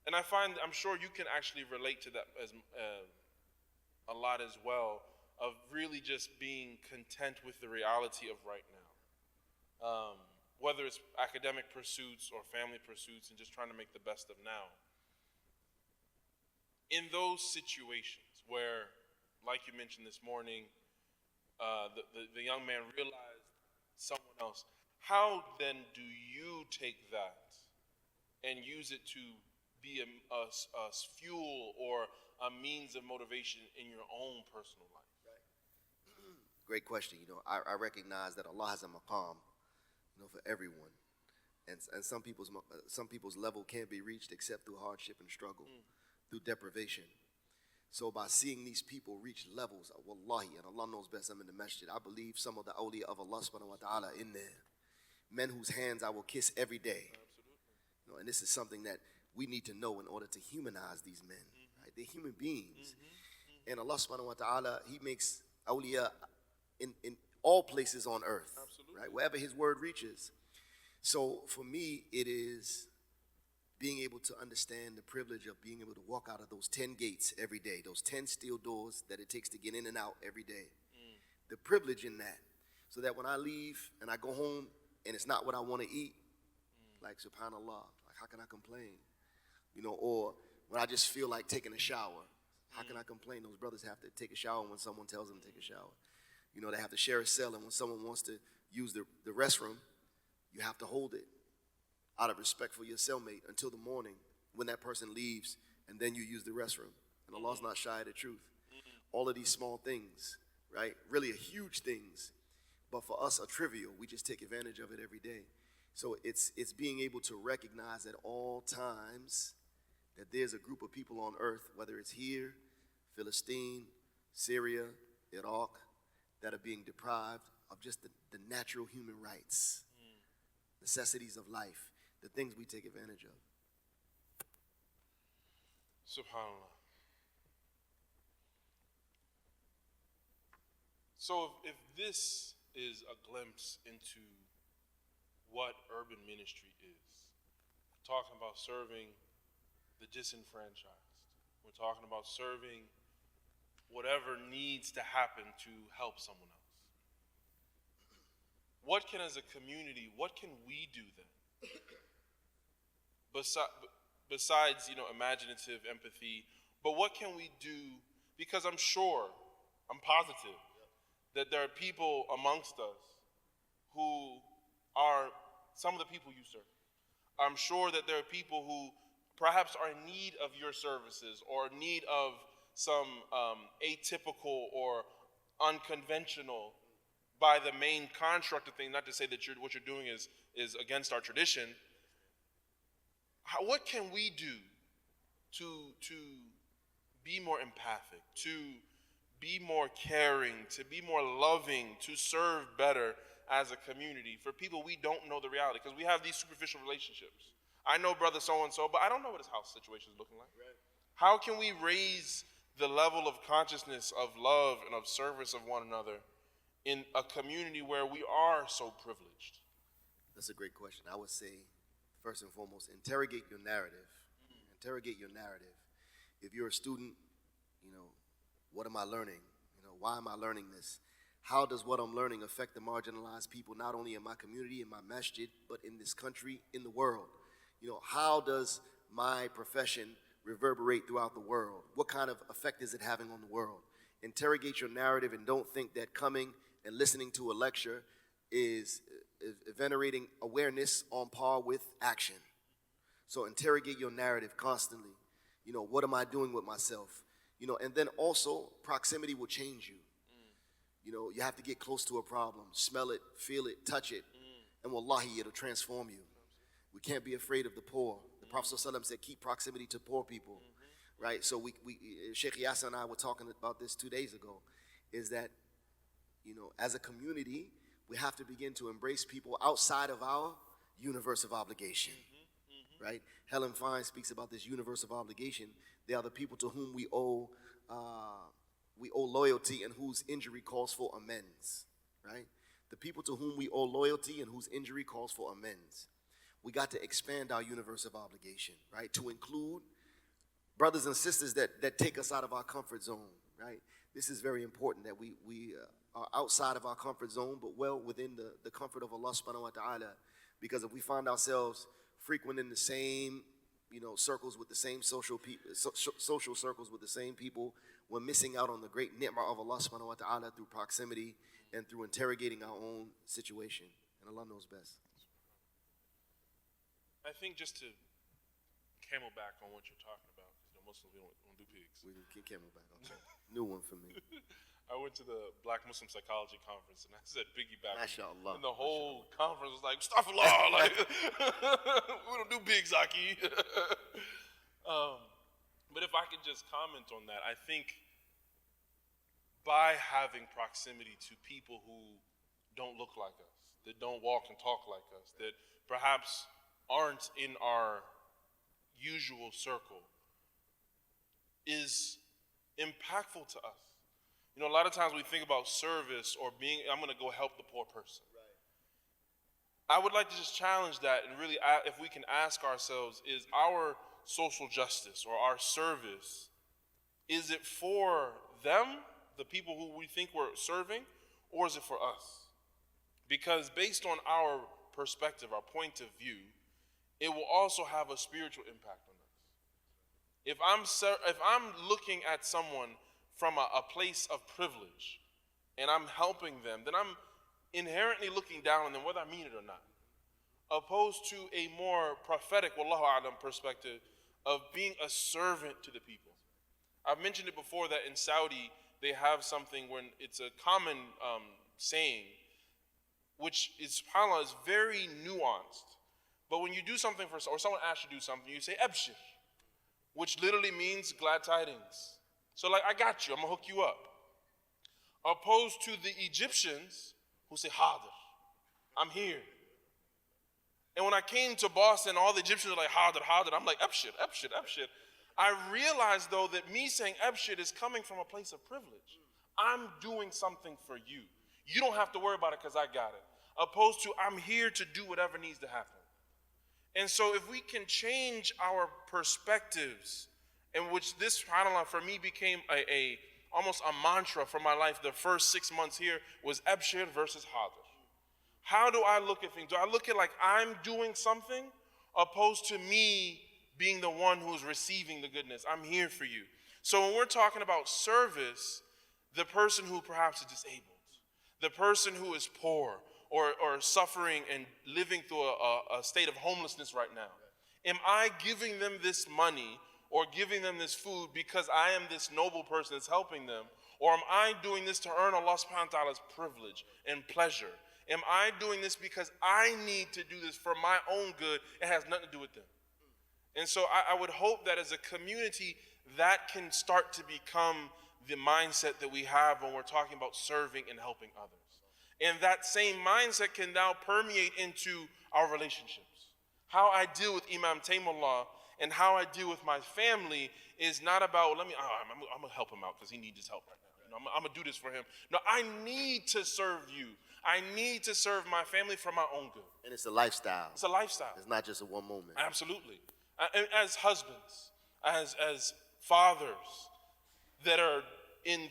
And I'm sure you can actually relate to that as a lot as well, of really just being content with the reality of right now. Whether it's academic pursuits or family pursuits, and just trying to make the best of now. In those situations where, like you mentioned this morning, the young man realized someone else, how then do you take that and use it to be a fuel or a means of motivation in your own personal life? Great question. I recognize that Allah has a maqam, for everyone, and some people's level can't be reached except through hardship and struggle, through deprivation. So by seeing these people reach levels, wallahi, and Allah knows best, I'm in the masjid, I believe some of the awliya of Allah subhanahu wa ta'ala in there. Men whose hands I will kiss every day. You know, and this is something that we need to know in order to humanize these men. Right? They're human beings. And Allah subhanahu wa ta'ala, He makes awliya in all places on earth. Right? Wherever His word reaches. So for me, it is being able to understand the privilege of being able to walk out of those 10 gates every day, those 10 steel doors that it takes to get in and out every day. The privilege in that. So that when I leave and I go home and it's not what I want to eat, like subhanallah, like how can I complain? You know, or when I just feel like taking a shower, how can I complain? Those brothers have to take a shower when someone tells them to take a shower. You know, they have to share a cell, and when someone wants to use the restroom, you have to hold it out of respect for your cellmate until the morning when that person leaves, and then you use the restroom. And Allah's not shy of the truth. All of these small things, right? Really huge things, but for us are trivial. We just take advantage of it every day. So it's being able to recognize at all times that there's a group of people on earth, whether it's here, Philistine, Syria, Iraq, that are being deprived of just the natural human rights, necessities of life, the things we take advantage of. SubhanAllah. So if this is a glimpse into what urban ministry is, we're talking about serving the disenfranchised. We're talking about serving whatever needs to happen to help someone else. What can, as a community, what can we do then? Besides, imaginative empathy, but what can we do? Because I'm positive, that there are people amongst us who are some of the people you serve. I'm sure that there are people who perhaps are in need of your services or in need of some atypical or unconventional by the main construct of things, not to say that what you're doing is against our tradition. What can we do to be more empathic, to be more caring, to be more loving, to serve better as a community for people we don't know the reality? Because we have these superficial relationships. I know brother so-and-so, but I don't know what his house situation is looking like. Right. How can we raise the level of consciousness of love and of service of one another in a community where we are so privileged? That's a great question. I would say, first and foremost, interrogate your narrative. Interrogate your narrative. If you're a student, what am I learning? Why am I learning this? How does what I'm learning affect the marginalized people, not only in my community, in my masjid, but in this country, in the world? How does my profession reverberate throughout the world? What kind of effect is it having on the world? Interrogate your narrative, and don't think that coming and listening to a lecture is venerating awareness on par with action. So interrogate your narrative constantly. What am I doing with myself? And then also proximity will change you. You have to get close to a problem, smell it, feel it, touch it, and wallahi, it'll transform you. We can't be afraid of the poor. The Prophet ﷺ said, keep proximity to poor people, right? So we Sheikh Yasser and I were talking about this 2 days ago, is that, as a community, we have to begin to embrace people outside of our universe of obligation, right? Helen Fine speaks about this universe of obligation. They are the people to whom we owe loyalty and whose injury calls for amends, right? The people to whom we owe loyalty and whose injury calls for amends. We got to expand our universe of obligation, right? To include brothers and sisters that take us out of our comfort zone, right? This is very important, that we are outside of our comfort zone, but well within the comfort of Allah subhanahu wa ta'ala. Because if we find ourselves frequenting the same, circles with the same social circles with the same people, we're missing out on the great ni'mah of Allah subhanahu wa ta'ala through proximity and through interrogating our own situation. And Allah knows best. I think just to camelback on what you're talking about, because Muslims, we don't do pigs. We can camelback. Okay. New one for me. I went to the Black Muslim Psychology Conference, and I said piggyback. MashaAllah. And the whole conference was like, Astaghfirullah, like, we don't do pigs, Aki. But if I could just comment on that, I think by having proximity to people who don't look like us, that don't walk and talk like us, that perhaps aren't in our usual circle, is impactful to us. You know, a lot of times we think about service or being, I'm going to go help the poor person. I would like to just challenge that and really, if we can ask ourselves, is our social justice or our service, is it for them, the people who we think we're serving, or is it for us? Because based on our perspective, our point of view, it will also have a spiritual impact on us. If I'm looking at someone from a place of privilege and I'm helping them, then I'm inherently looking down on them, whether I mean it or not, opposed to a more prophetic, wallahu a'lam, perspective of being a servant to the people. I've mentioned it before that in Saudi, they have something when it's a common saying, which is, subhanAllah, is very nuanced. But when you do something for, or someone asks you to do something, you say, Abshir, which literally means glad tidings. So like, I got you, I'm gonna hook you up. Opposed to the Egyptians who say, Hadir, I'm here. And when I came to Boston, all the Egyptians were like, Hadir, Hadir. I'm like, Abshir, Abshir, Abshir. I realized though that me saying Abshir is coming from a place of privilege. I'm doing something for you. You don't have to worry about it because I got it. Opposed to, I'm here to do whatever needs to happen. And so if we can change our perspectives, in which this, subhanAllah, for me became almost a mantra for my life, the first 6 months here was Abshir versus Hadir. How do I look at things? Do I look at like I'm doing something, opposed to me being the one who's receiving the goodness? I'm here for you. So when we're talking about service, the person who perhaps is disabled, the person who is poor or suffering and living through a state of homelessness right now, am I giving them this money or giving them this food because I am this noble person that's helping them? Or am I doing this to earn Allah subhanahu wa ta'ala's privilege and pleasure? Am I doing this because I need to do this for my own good? It has nothing to do with them. And so I would hope that as a community, that can start to become the mindset that we have when we're talking about serving and helping others. And that same mindset can now permeate into our relationships. How I deal with Imam Taymullah and how I deal with my family is not about, I'm gonna help him out because he needs his help right now. You know, I'm gonna do this for him. No, I need to serve you. I need to serve my family for my own good. And it's a lifestyle. It's a lifestyle. It's not just a one moment. Absolutely. And as husbands, as fathers that are in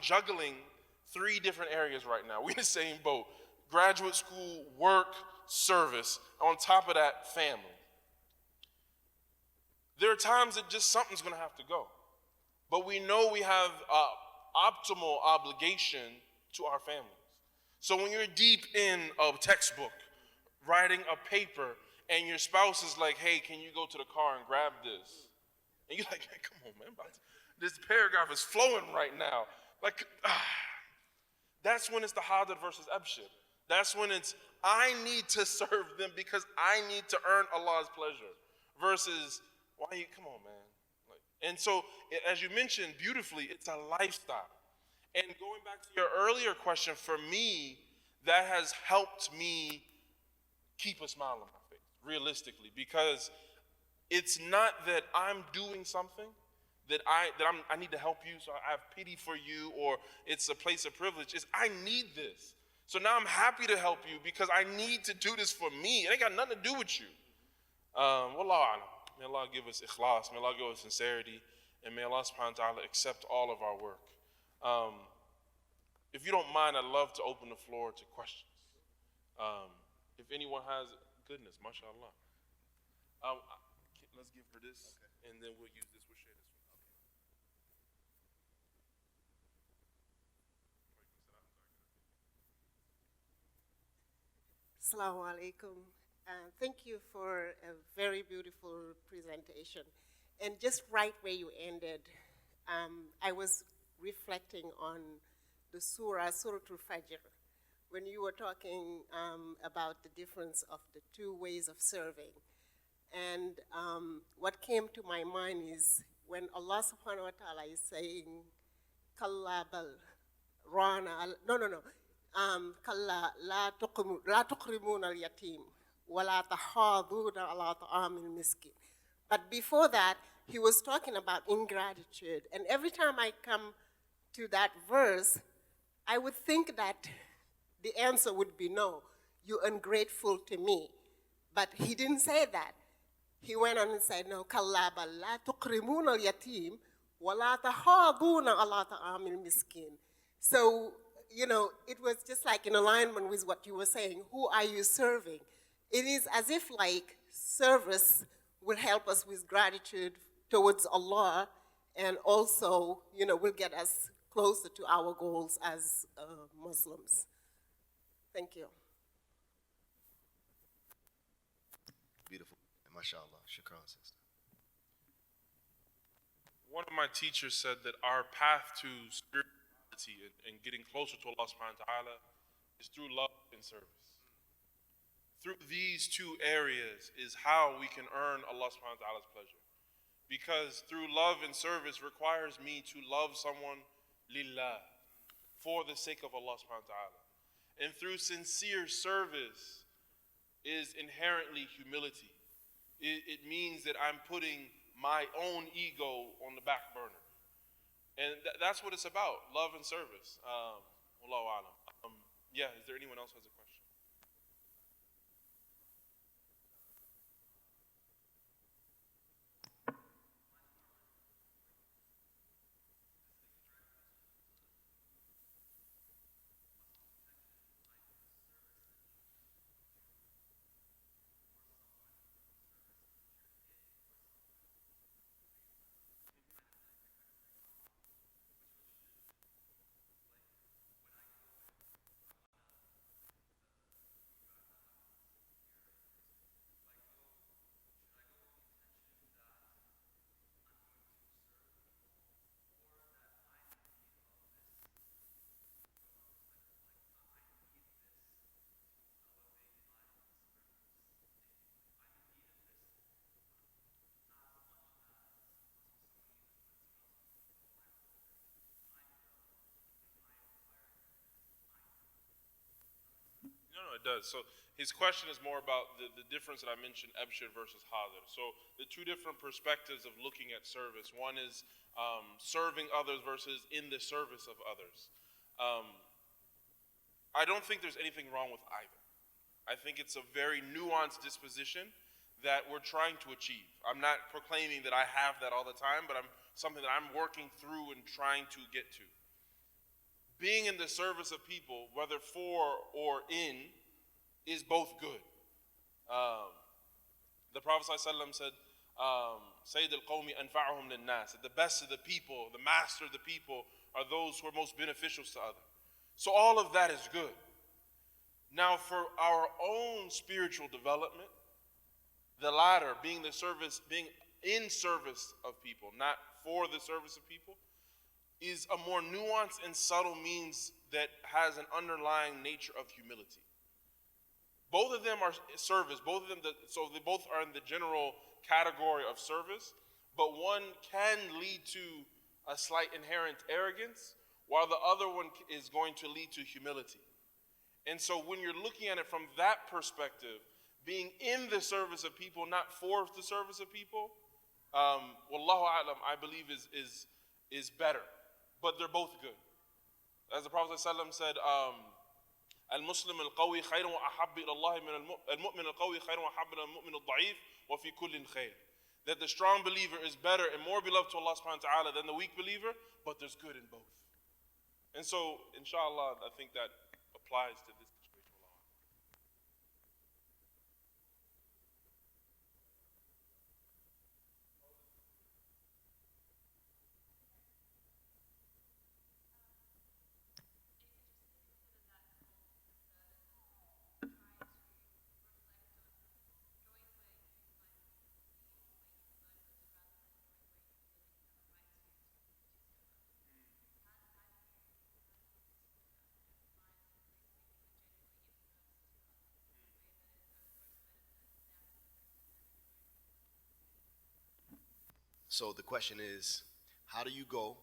juggling three different areas right now. We're in the same boat. Graduate school, work, service. On top of that, family. There are times that just something's going to have to go. But we know we have optimal obligation to our families. So when you're deep in a textbook, writing a paper, and your spouse is like, hey, can you go to the car and grab this? And you're like, man, come on, man. This paragraph is flowing right now. That's when it's the Hadir versus Abshir. That's when it's, I need to serve them because I need to earn Allah's pleasure. Versus, come on, man. And so, as you mentioned beautifully, it's a lifestyle. And going back to your earlier question, for me, that has helped me keep a smile on my face, realistically, because it's not that I'm doing something that I need to help you, so I have pity for you, or it's a place of privilege. It's I need this. So now I'm happy to help you because I need to do this for me. It ain't got nothing to do with you. Wallahu a'lam. May Allah give us ikhlas, may Allah give us sincerity, and may Allah subhanahu wa ta'ala accept all of our work. If you don't mind, I'd love to open the floor to questions. If anyone has, goodness, mashallah. Let's give her this, and then we'll use this. We'll share this one. Assalamu alaikum. Thank you for a very beautiful presentation. And just right where you ended, I was reflecting on the Surah Al-Fajr, when you were talking about the difference of the two ways of serving. And what came to my mind is when Allah subhanahu wa ta'ala is saying, Kalla bal, rana, no, no, no. Kalla la tuqrimuna al-yatim, wa la tahaduna ala ta'amil miskin. But before that, he was talking about ingratitude. And every time I come to that verse, I would think that the answer would be no, you're ungrateful to me. But he didn't say that. He went on and said, no, kalla bal la tuqrimuna al-yatim wa la tahaduna ala ta'amil miskin. So, you know, it was just like in alignment with what you were saying. Who are you serving? It is as if like service will help us with gratitude towards Allah, and also, you know, will get us closer to our goals as Muslims. Thank you. Beautiful. MashaAllah. Shukran, sister. One of my teachers said that our path to spirituality and getting closer to Allah subhanahu wa ta'ala is through love and service. Through these two areas is how we can earn Allah subhanahu wa ta'ala's pleasure. Because through love and service requires me to love someone lillah, for the sake of Allah subhanahu wa ta'ala. And through sincere service is inherently humility. It means that I'm putting my own ego on the back burner. And that's what it's about, love and service. Wallahu a'lam. Yeah, is there anyone else who has a question? No, it does. So his question is more about the difference that I mentioned, Ebshir versus Hadir. So the two different perspectives of looking at service. One is serving others versus in the service of others. I don't think there's anything wrong with either. I think it's a very nuanced disposition that we're trying to achieve. I'm not proclaiming that I have that all the time, but something that I'm working through and trying to get to. Being in the service of people, whether for or in, is both good. The Prophet ﷺ said, Sayyid al-Qawmi anfa'uhum lin-nas, the best of the people, the master of the people, are those who are most beneficial to others. So all of that is good. Now for our own spiritual development, the latter, being being in service of people, not for the service of people, is a more nuanced and subtle means that has an underlying nature of humility. Both of them are service, so they both are in the general category of service, but one can lead to a slight inherent arrogance, while the other one is going to lead to humility. And so when you're looking at it from that perspective, being in the service of people, not for the service of people, wallahu a'lam, I believe is better. But they're both good. As the Prophet ﷺ said, المسلم القوي خير وأحب إلى الله من المؤمن القوي خير وأحب إلى المؤمن الضعيف وفي كل خير. That the strong believer is better and more beloved to Allah subhanahu wa ta'ala than the weak believer, but there's good in both. And so, inshallah, I think that applies to this situation. So the question is, how do you go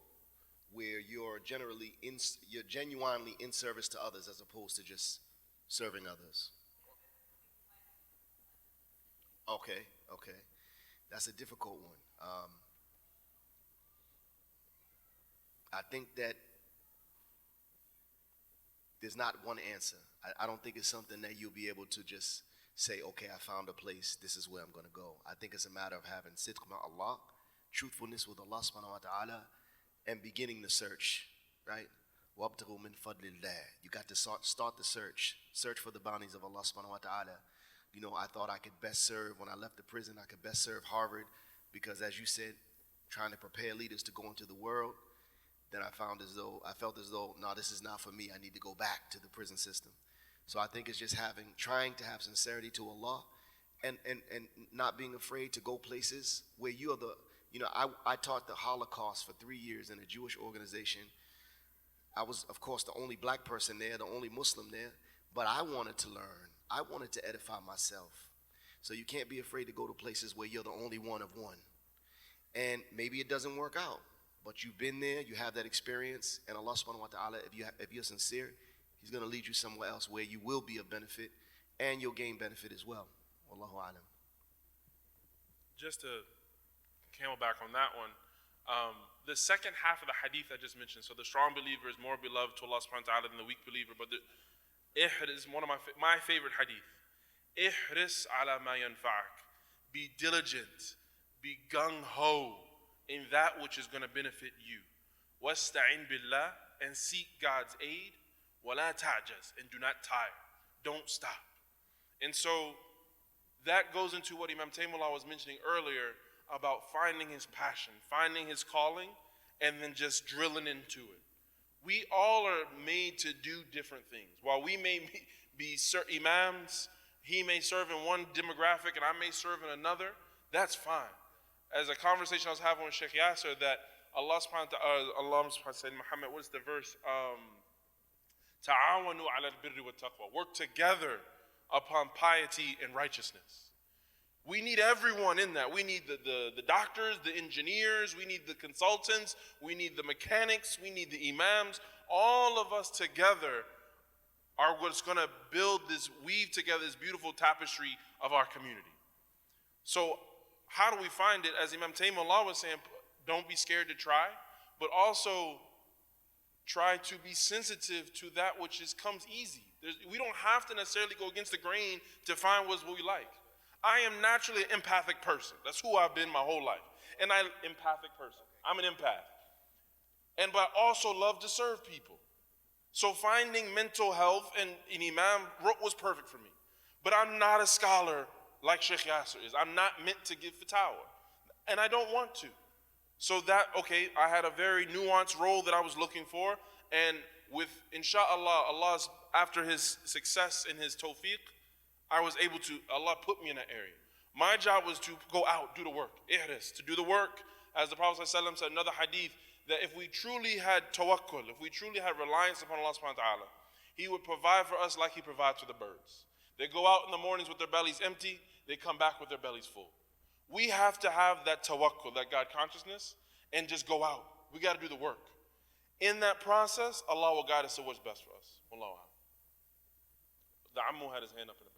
where you're genuinely in service to others as opposed to just serving others? Okay, okay. That's a difficult one. I think that there's not one answer. I don't think it's something that you'll be able to just say, okay, I found a place, this is where I'm going to go. I think it's a matter of having sidq ma Allah, truthfulness with Allah subhanahu wa ta'ala, and beginning the search, right? وَابْتَغُوا مِن فَضْلِ اللَّهِ. You got to start the search for the bounties of Allah subhanahu wa ta'ala. You know, I thought I could best serve, when I left the prison, I could best serve Harvard, because as you said, trying to prepare leaders to go into the world, then I felt as though, no, this is not for me. I need to go back to the prison system. So I think it's just trying to have sincerity to Allah, and not being afraid to go places where you are I taught the Holocaust for 3 years in a Jewish organization. I was, of course, the only black person there, the only Muslim there, but I wanted to learn. I wanted to edify myself. So you can't be afraid to go to places where you're the only one of one. And maybe it doesn't work out, but you've been there, you have that experience, and Allah subhanahu wa ta'ala, if you're sincere, He's going to lead you somewhere else where you will be of benefit, and you'll gain benefit as well. Wallahu alam. Just to camelback on that one, the second half of the hadith I just mentioned, so the strong believer is more beloved to Allah subhanahu wa ta'ala than the weak believer, but ihris is one of my favorite hadith. Ihris ala ma yanfa'ak. Be diligent, be gung-ho in that which is going to benefit you. Wasta'in billah, and seek God's aid. Wala ta'jaz, and do not tire. Don't stop. And so that goes into what Imam Taymullah was mentioning earlier about finding his passion, finding his calling, and then just drilling into it. We all are made to do different things. While we may be imams, he may serve in one demographic and I may serve in another, that's fine. As a conversation I was having with Sheikh Yasser, that Allah subhanahu wa ta'ala said, Muhammad, what's the verse? Ta'awanu ala al-birri wa taqwa. Work together upon piety and righteousness. We need everyone in that. We need the doctors, the engineers, we need the consultants, we need the mechanics, we need the imams. All of us together are what's going to weave together this beautiful tapestry of our community. So how do we find it? As Imam Taymullah was saying, don't be scared to try, but also try to be sensitive to that which comes easy. We don't have to necessarily go against the grain to find what we like. I am naturally an empathic person. That's who I've been my whole life. And I'm an empathic person. I'm an empath. But I also love to serve people. So finding mental health and an imam was perfect for me. But I'm not a scholar like Sheikh Yasser is. I'm not meant to give fatwa. And I don't want to. So I had a very nuanced role that I was looking for. And with, inshallah, Allah's, after his success and his tawfiq, I was able to, Allah put me in that area. My job was to go out, do the work. Ihris, to do the work. As the Prophet ﷺ said in another hadith, that if we truly had tawakkul, if we truly had reliance upon Allah subhanahu wa ta'ala, He would provide for us like He provides for the birds. They go out in the mornings with their bellies empty, they come back with their bellies full. We have to have that tawakkul, that God consciousness, and just go out. We got to do the work. In that process, Allah will guide us to what's best for us. Wallahu a'lam. The Ammu had his hand up in the back.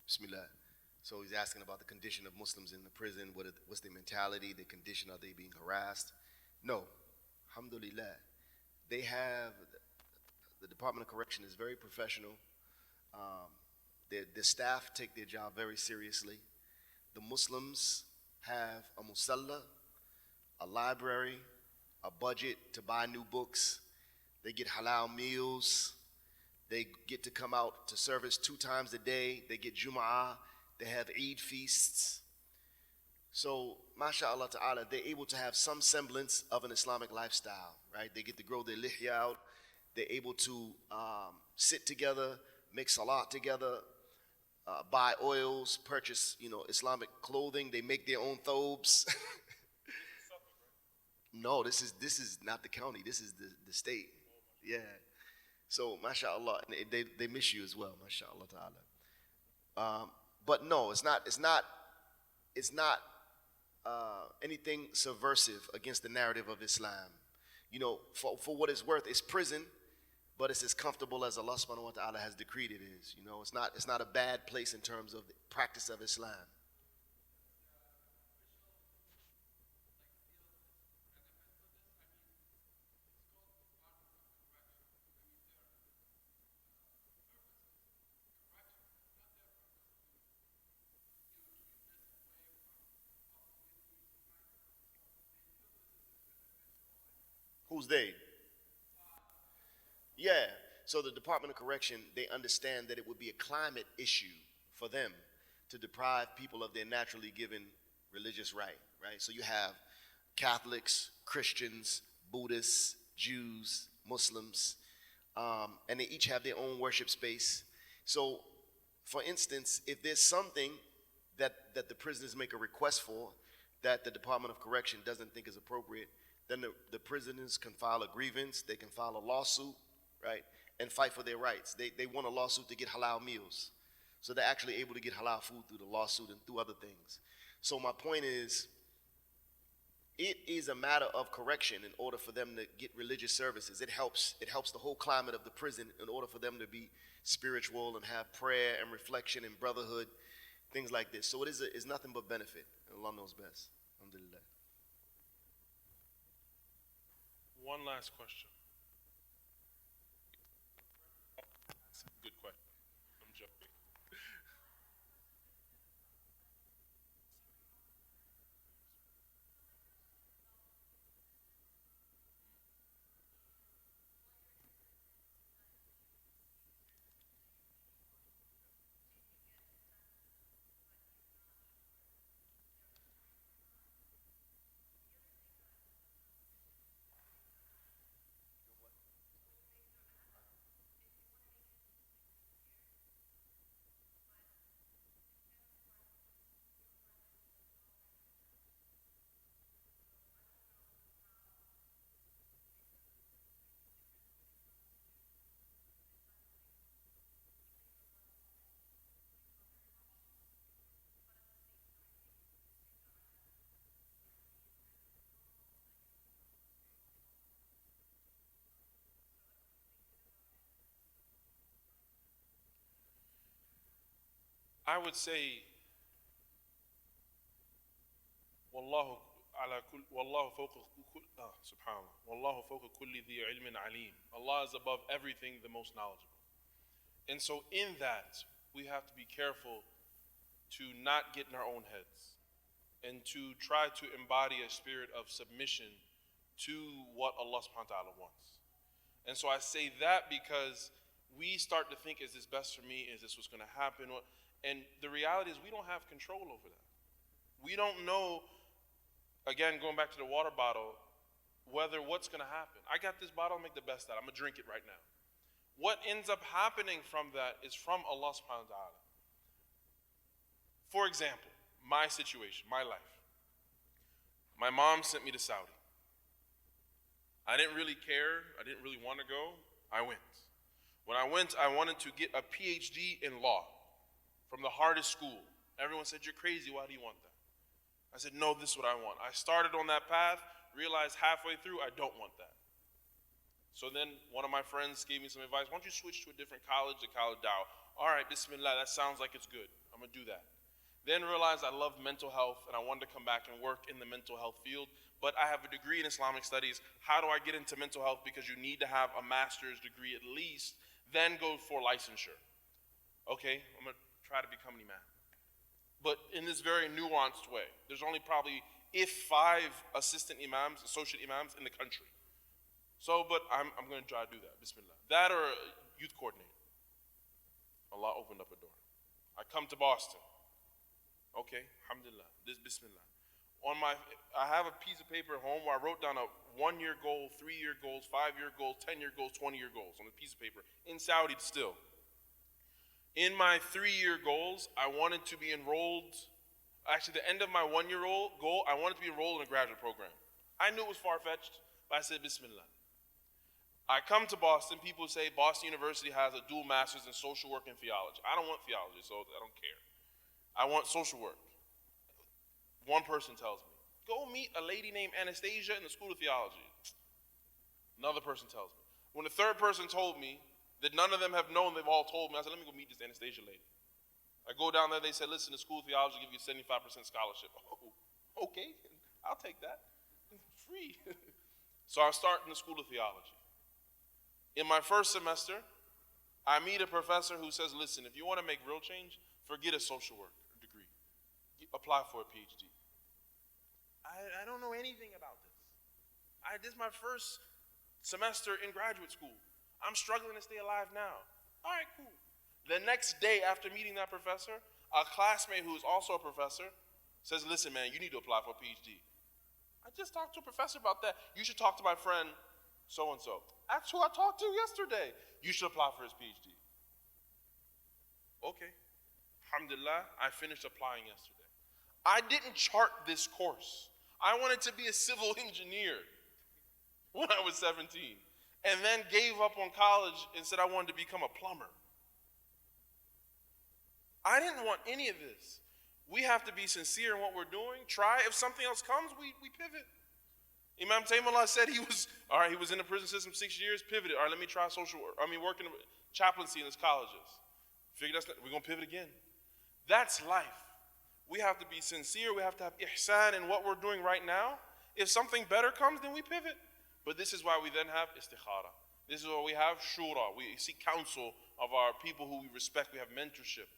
Bismillah. So he's asking about the condition of Muslims in the prison. What's their mentality, their condition? Are they being harassed? No. Alhamdulillah. They have, the Department of Correction is very professional. The staff take their job very seriously. the Muslims have a musalla, a library, a budget to buy new books. They get halal meals. They get to come out to service 2 times a day. They get Jum'ah. They have Eid feasts. So, mashallah ta'ala, they're able to have some semblance of an Islamic lifestyle, right? They get to grow their lihya out. They're able to sit together, make salat together, buy oils, purchase, Islamic clothing. They make their own thobes. No, this is not the county. This is the state. Yeah. So, mashallah, they miss you as well, mashallah ta'ala. But no, it's not anything subversive against the narrative of Islam. For what it's worth, it's prison, but it's as comfortable as Allah subhanahu wa ta'ala has decreed it is. It's not a bad place in terms of the practice of Islam. Who's they? Yeah. So the Department of Correction, they understand that it would be a climate issue for them to deprive people of their naturally given religious right? So you have Catholics, Christians, Buddhists, Jews, Muslims, and they each have their own worship space. So, for instance, if there's something that the prisoners make a request for that the Department of Correction doesn't think is appropriate, then the prisoners can file a grievance, they can file a lawsuit, right, and fight for their rights. They want a lawsuit to get halal meals. So they're actually able to get halal food through the lawsuit and through other things. So my point is, it is a matter of correction in order for them to get religious services. It helps the whole climate of the prison in order for them to be spiritual and have prayer and reflection and brotherhood, things like this. So it's nothing but benefit. Allah knows best. Alhamdulillah. One last question. Good question. I'm joking. I would say, Wallahu ala Wallahu fawqa subhanallah. Wallahu fawqa kulli dhi ilmin alim. Allah is above everything, the most knowledgeable. And so in that, we have to be careful to not get in our own heads and to try to embody a spirit of submission to what Allah subhanahu wa ta'ala wants. And so I say that because we start to think, is this best for me? Is this what's going to happen? And the reality is we don't have control over that. We don't know, again, going back to the water bottle, what's going to happen. I got this bottle, I'll make the best out. I'm going to drink it right now. What ends up happening from that is from Allah subhanahu wa ta'ala. For example, my situation, my life. My mom sent me to Saudi. I didn't really care. I didn't really want to go. I went. When I went, I wanted to get a PhD in law from the hardest school. Everyone said, you're crazy, why do you want that? I said, no, this is what I want. I started on that path, realized halfway through, I don't want that. So then one of my friends gave me some advice, why don't you switch to a different college, the College Dawah? All right, bismillah, that sounds like it's good. I'm gonna do that. Then realized I loved mental health and I wanted to come back and work in the mental health field, but I have a degree in Islamic studies. How do I get into mental health? Because you need to have a master's degree at least, then go for licensure. Okay, I'm gonna try to become an imam. but in this very nuanced way. There's only probably, if 5 assistant imams, associate imams in the country. So, but I'm going to try to do that, bismillah. That or a youth coordinator. Allah opened up a door. I come to Boston. Okay, alhamdulillah, this bismillah. I have a piece of paper at home where I wrote down a 1-year goal, 3-year goals, 5-year goals, 10-year goals, 20-year goals on a piece of paper in Saudi still. In my 3-year goals, I wanted to be enrolled, actually the end of my 1-year goal, I wanted to be enrolled in a graduate program. I knew it was far-fetched, but I said bismillah. I come to Boston, people say Boston University has a dual master's in social work and theology. I don't want theology, so I don't care. I want social work. One person tells me, go meet a lady named Anastasia in the School of Theology. Another person tells me. When the third person told me that none of them have known, they've all told me, I said, let me go meet this Anastasia lady. I go down there, they said, listen, the School of Theology give you a 75% scholarship. Oh, okay, I'll take that. It's free. So I start in the School of Theology. In my first semester, I meet a professor who says, listen, if you want to make real change, forget a social work degree. Apply for a PhD. I don't know anything about this. This is my first semester in graduate school. I'm struggling to stay alive now. All right, cool. The next day after meeting that professor, a classmate who is also a professor says, listen, man, you need to apply for a PhD. I just talked to a professor about that. You should talk to my friend so-and-so. That's who I talked to yesterday. You should apply for his PhD. Okay. Alhamdulillah, I finished applying yesterday. I didn't chart this course. I wanted to be a civil engineer when I was 17, and then gave up on college and said I wanted to become a plumber. I didn't want any of this. We have to be sincere in what we're doing. Try. If something else comes, we pivot. Imam Taymullah said he was in the prison system 6 years, pivoted. All right, let me try social work. Working chaplaincy in his colleges. Figured we're going to pivot again. That's life. We have to be sincere. We have to have ihsan in what we're doing right now. If something better comes, then we pivot. But this is why we then have istikhara. This is why we have shura. We seek counsel of our people who we respect. We have mentorship.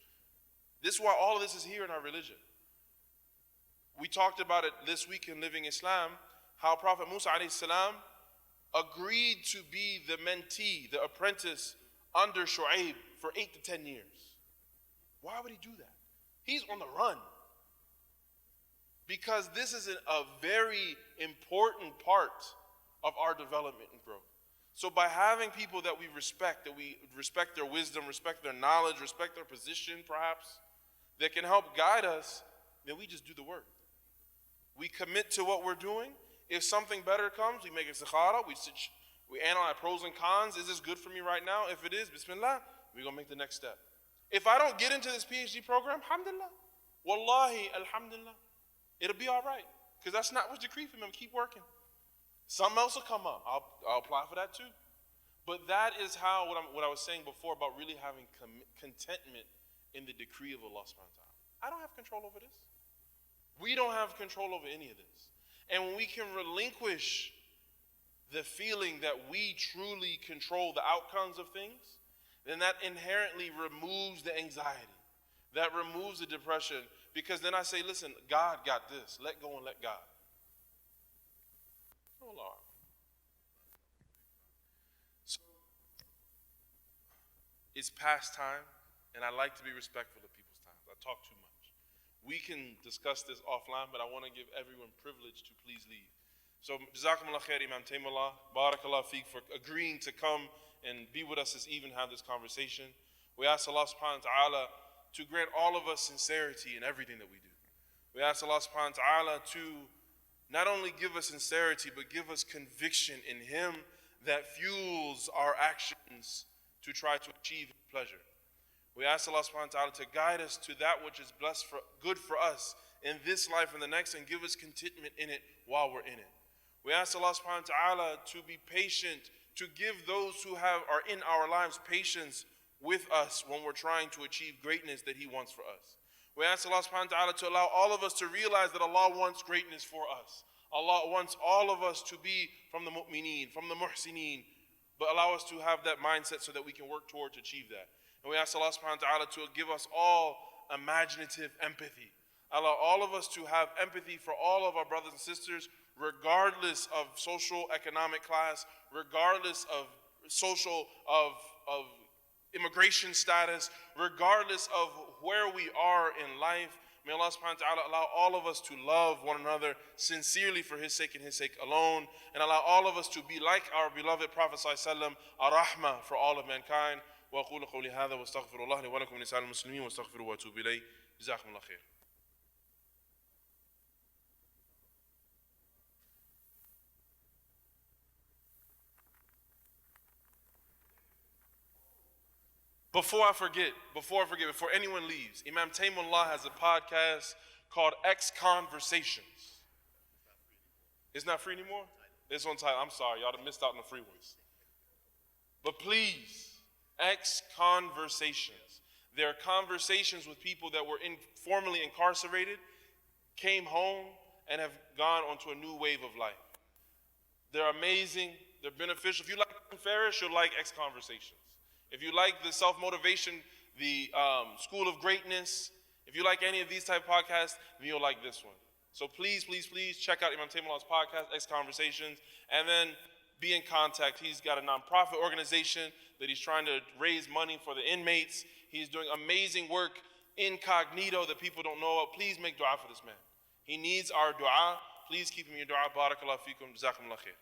This is why all of this is here in our religion. We talked about it this week in Living Islam, how Prophet Musa alayhi salam agreed to be the mentee, the apprentice under Shu'aib for 8 to 10 years. Why would he do that? He's on the run. Because this is a very important part of our development and growth. So by having people that we respect their wisdom, respect their knowledge, respect their position perhaps, that can help guide us, then we just do the work. We commit to what we're doing. If something better comes, we make istikhara, we analyze pros and cons. Is this good for me right now? If it is, bismillah, we're going to make the next step. If I don't get into this PhD program, alhamdulillah, wallahi, alhamdulillah, it'll be all right. Because that's not what's decreed for me. Keep working. Something else will come up. I'll apply for that too. But that is how, what I was saying before about really having contentment in the decree of Allah subhanahu wa ta'ala. I don't have control over this. We don't have control over any of this. And when we can relinquish the feeling that we truly control the outcomes of things, then that inherently removes the anxiety. That removes the depression. Because then I say, listen, God got this. Let go and let God. Oh, Lord. So, it's past time, and I like to be respectful of people's time. I talk too much. We can discuss this offline, but I want to give everyone privilege to please leave. So, Jazakumullah khair, Imam Taymullah, Barakallah Feek, for agreeing to come and be with us this evening, have this conversation. We ask Allah subhanahu wa ta'ala to grant all of us sincerity in everything that we do. We ask Allah subhanahu wa ta'ala to not only give us sincerity, but give us conviction in Him that fuels our actions to try to achieve His pleasure. We ask Allah subhanahu wa ta'ala to guide us to that which is good for us in this life and the next, and give us contentment in it while we're in it. We ask Allah subhanahu wa ta'ala to be patient, to give those who are in our lives patience with us when we're trying to achieve greatness that He wants for us. We ask Allah subhanahu wa ta'ala to allow all of us to realize that Allah wants greatness for us. Allah wants all of us to be from the mu'mineen, from the muhsineen, but allow us to have that mindset so that we can work toward to achieve that. And we ask Allah subhanahu wa ta'ala to give us all imaginative empathy, Allow all of us to have empathy for all of our brothers and sisters, regardless of social economic class, regardless of of immigration status, regardless of where we are in life. May Allah subhanahu wa ta'ala allow all of us to love one another sincerely for His sake and His sake alone, and allow all of us to be like our beloved Prophet sallallahu alaihi wasallam, a rahmah for all of mankind. وأقول قولي هذا واستغفر الله لي ولكم ولسائر المسلمين واستغفروه وأتوب إليه. جزاكم الله خير. Before anyone leaves, Imam Taymullah has a podcast called X Conversations. It's not free anymore? It's on time. I'm sorry, y'all have missed out on the free ones. But please, X Conversations. There are conversations with people that were formerly incarcerated, came home, and have gone onto a new wave of life. They're amazing, they're beneficial. If you like Ferris, you'll like X Conversations. If you like the self-motivation, the School of Greatness, if you like any of these type of podcasts, then you'll like this one. So please, please, please check out Imam Taymullah's podcast, X Conversations, and then be in contact. He's got a nonprofit organization that he's trying to raise money for the inmates. He's doing amazing work incognito that people don't know of. Please make dua for this man. He needs our dua. Please keep him in your dua. Barakallahu feekum. Jazakumullah khair.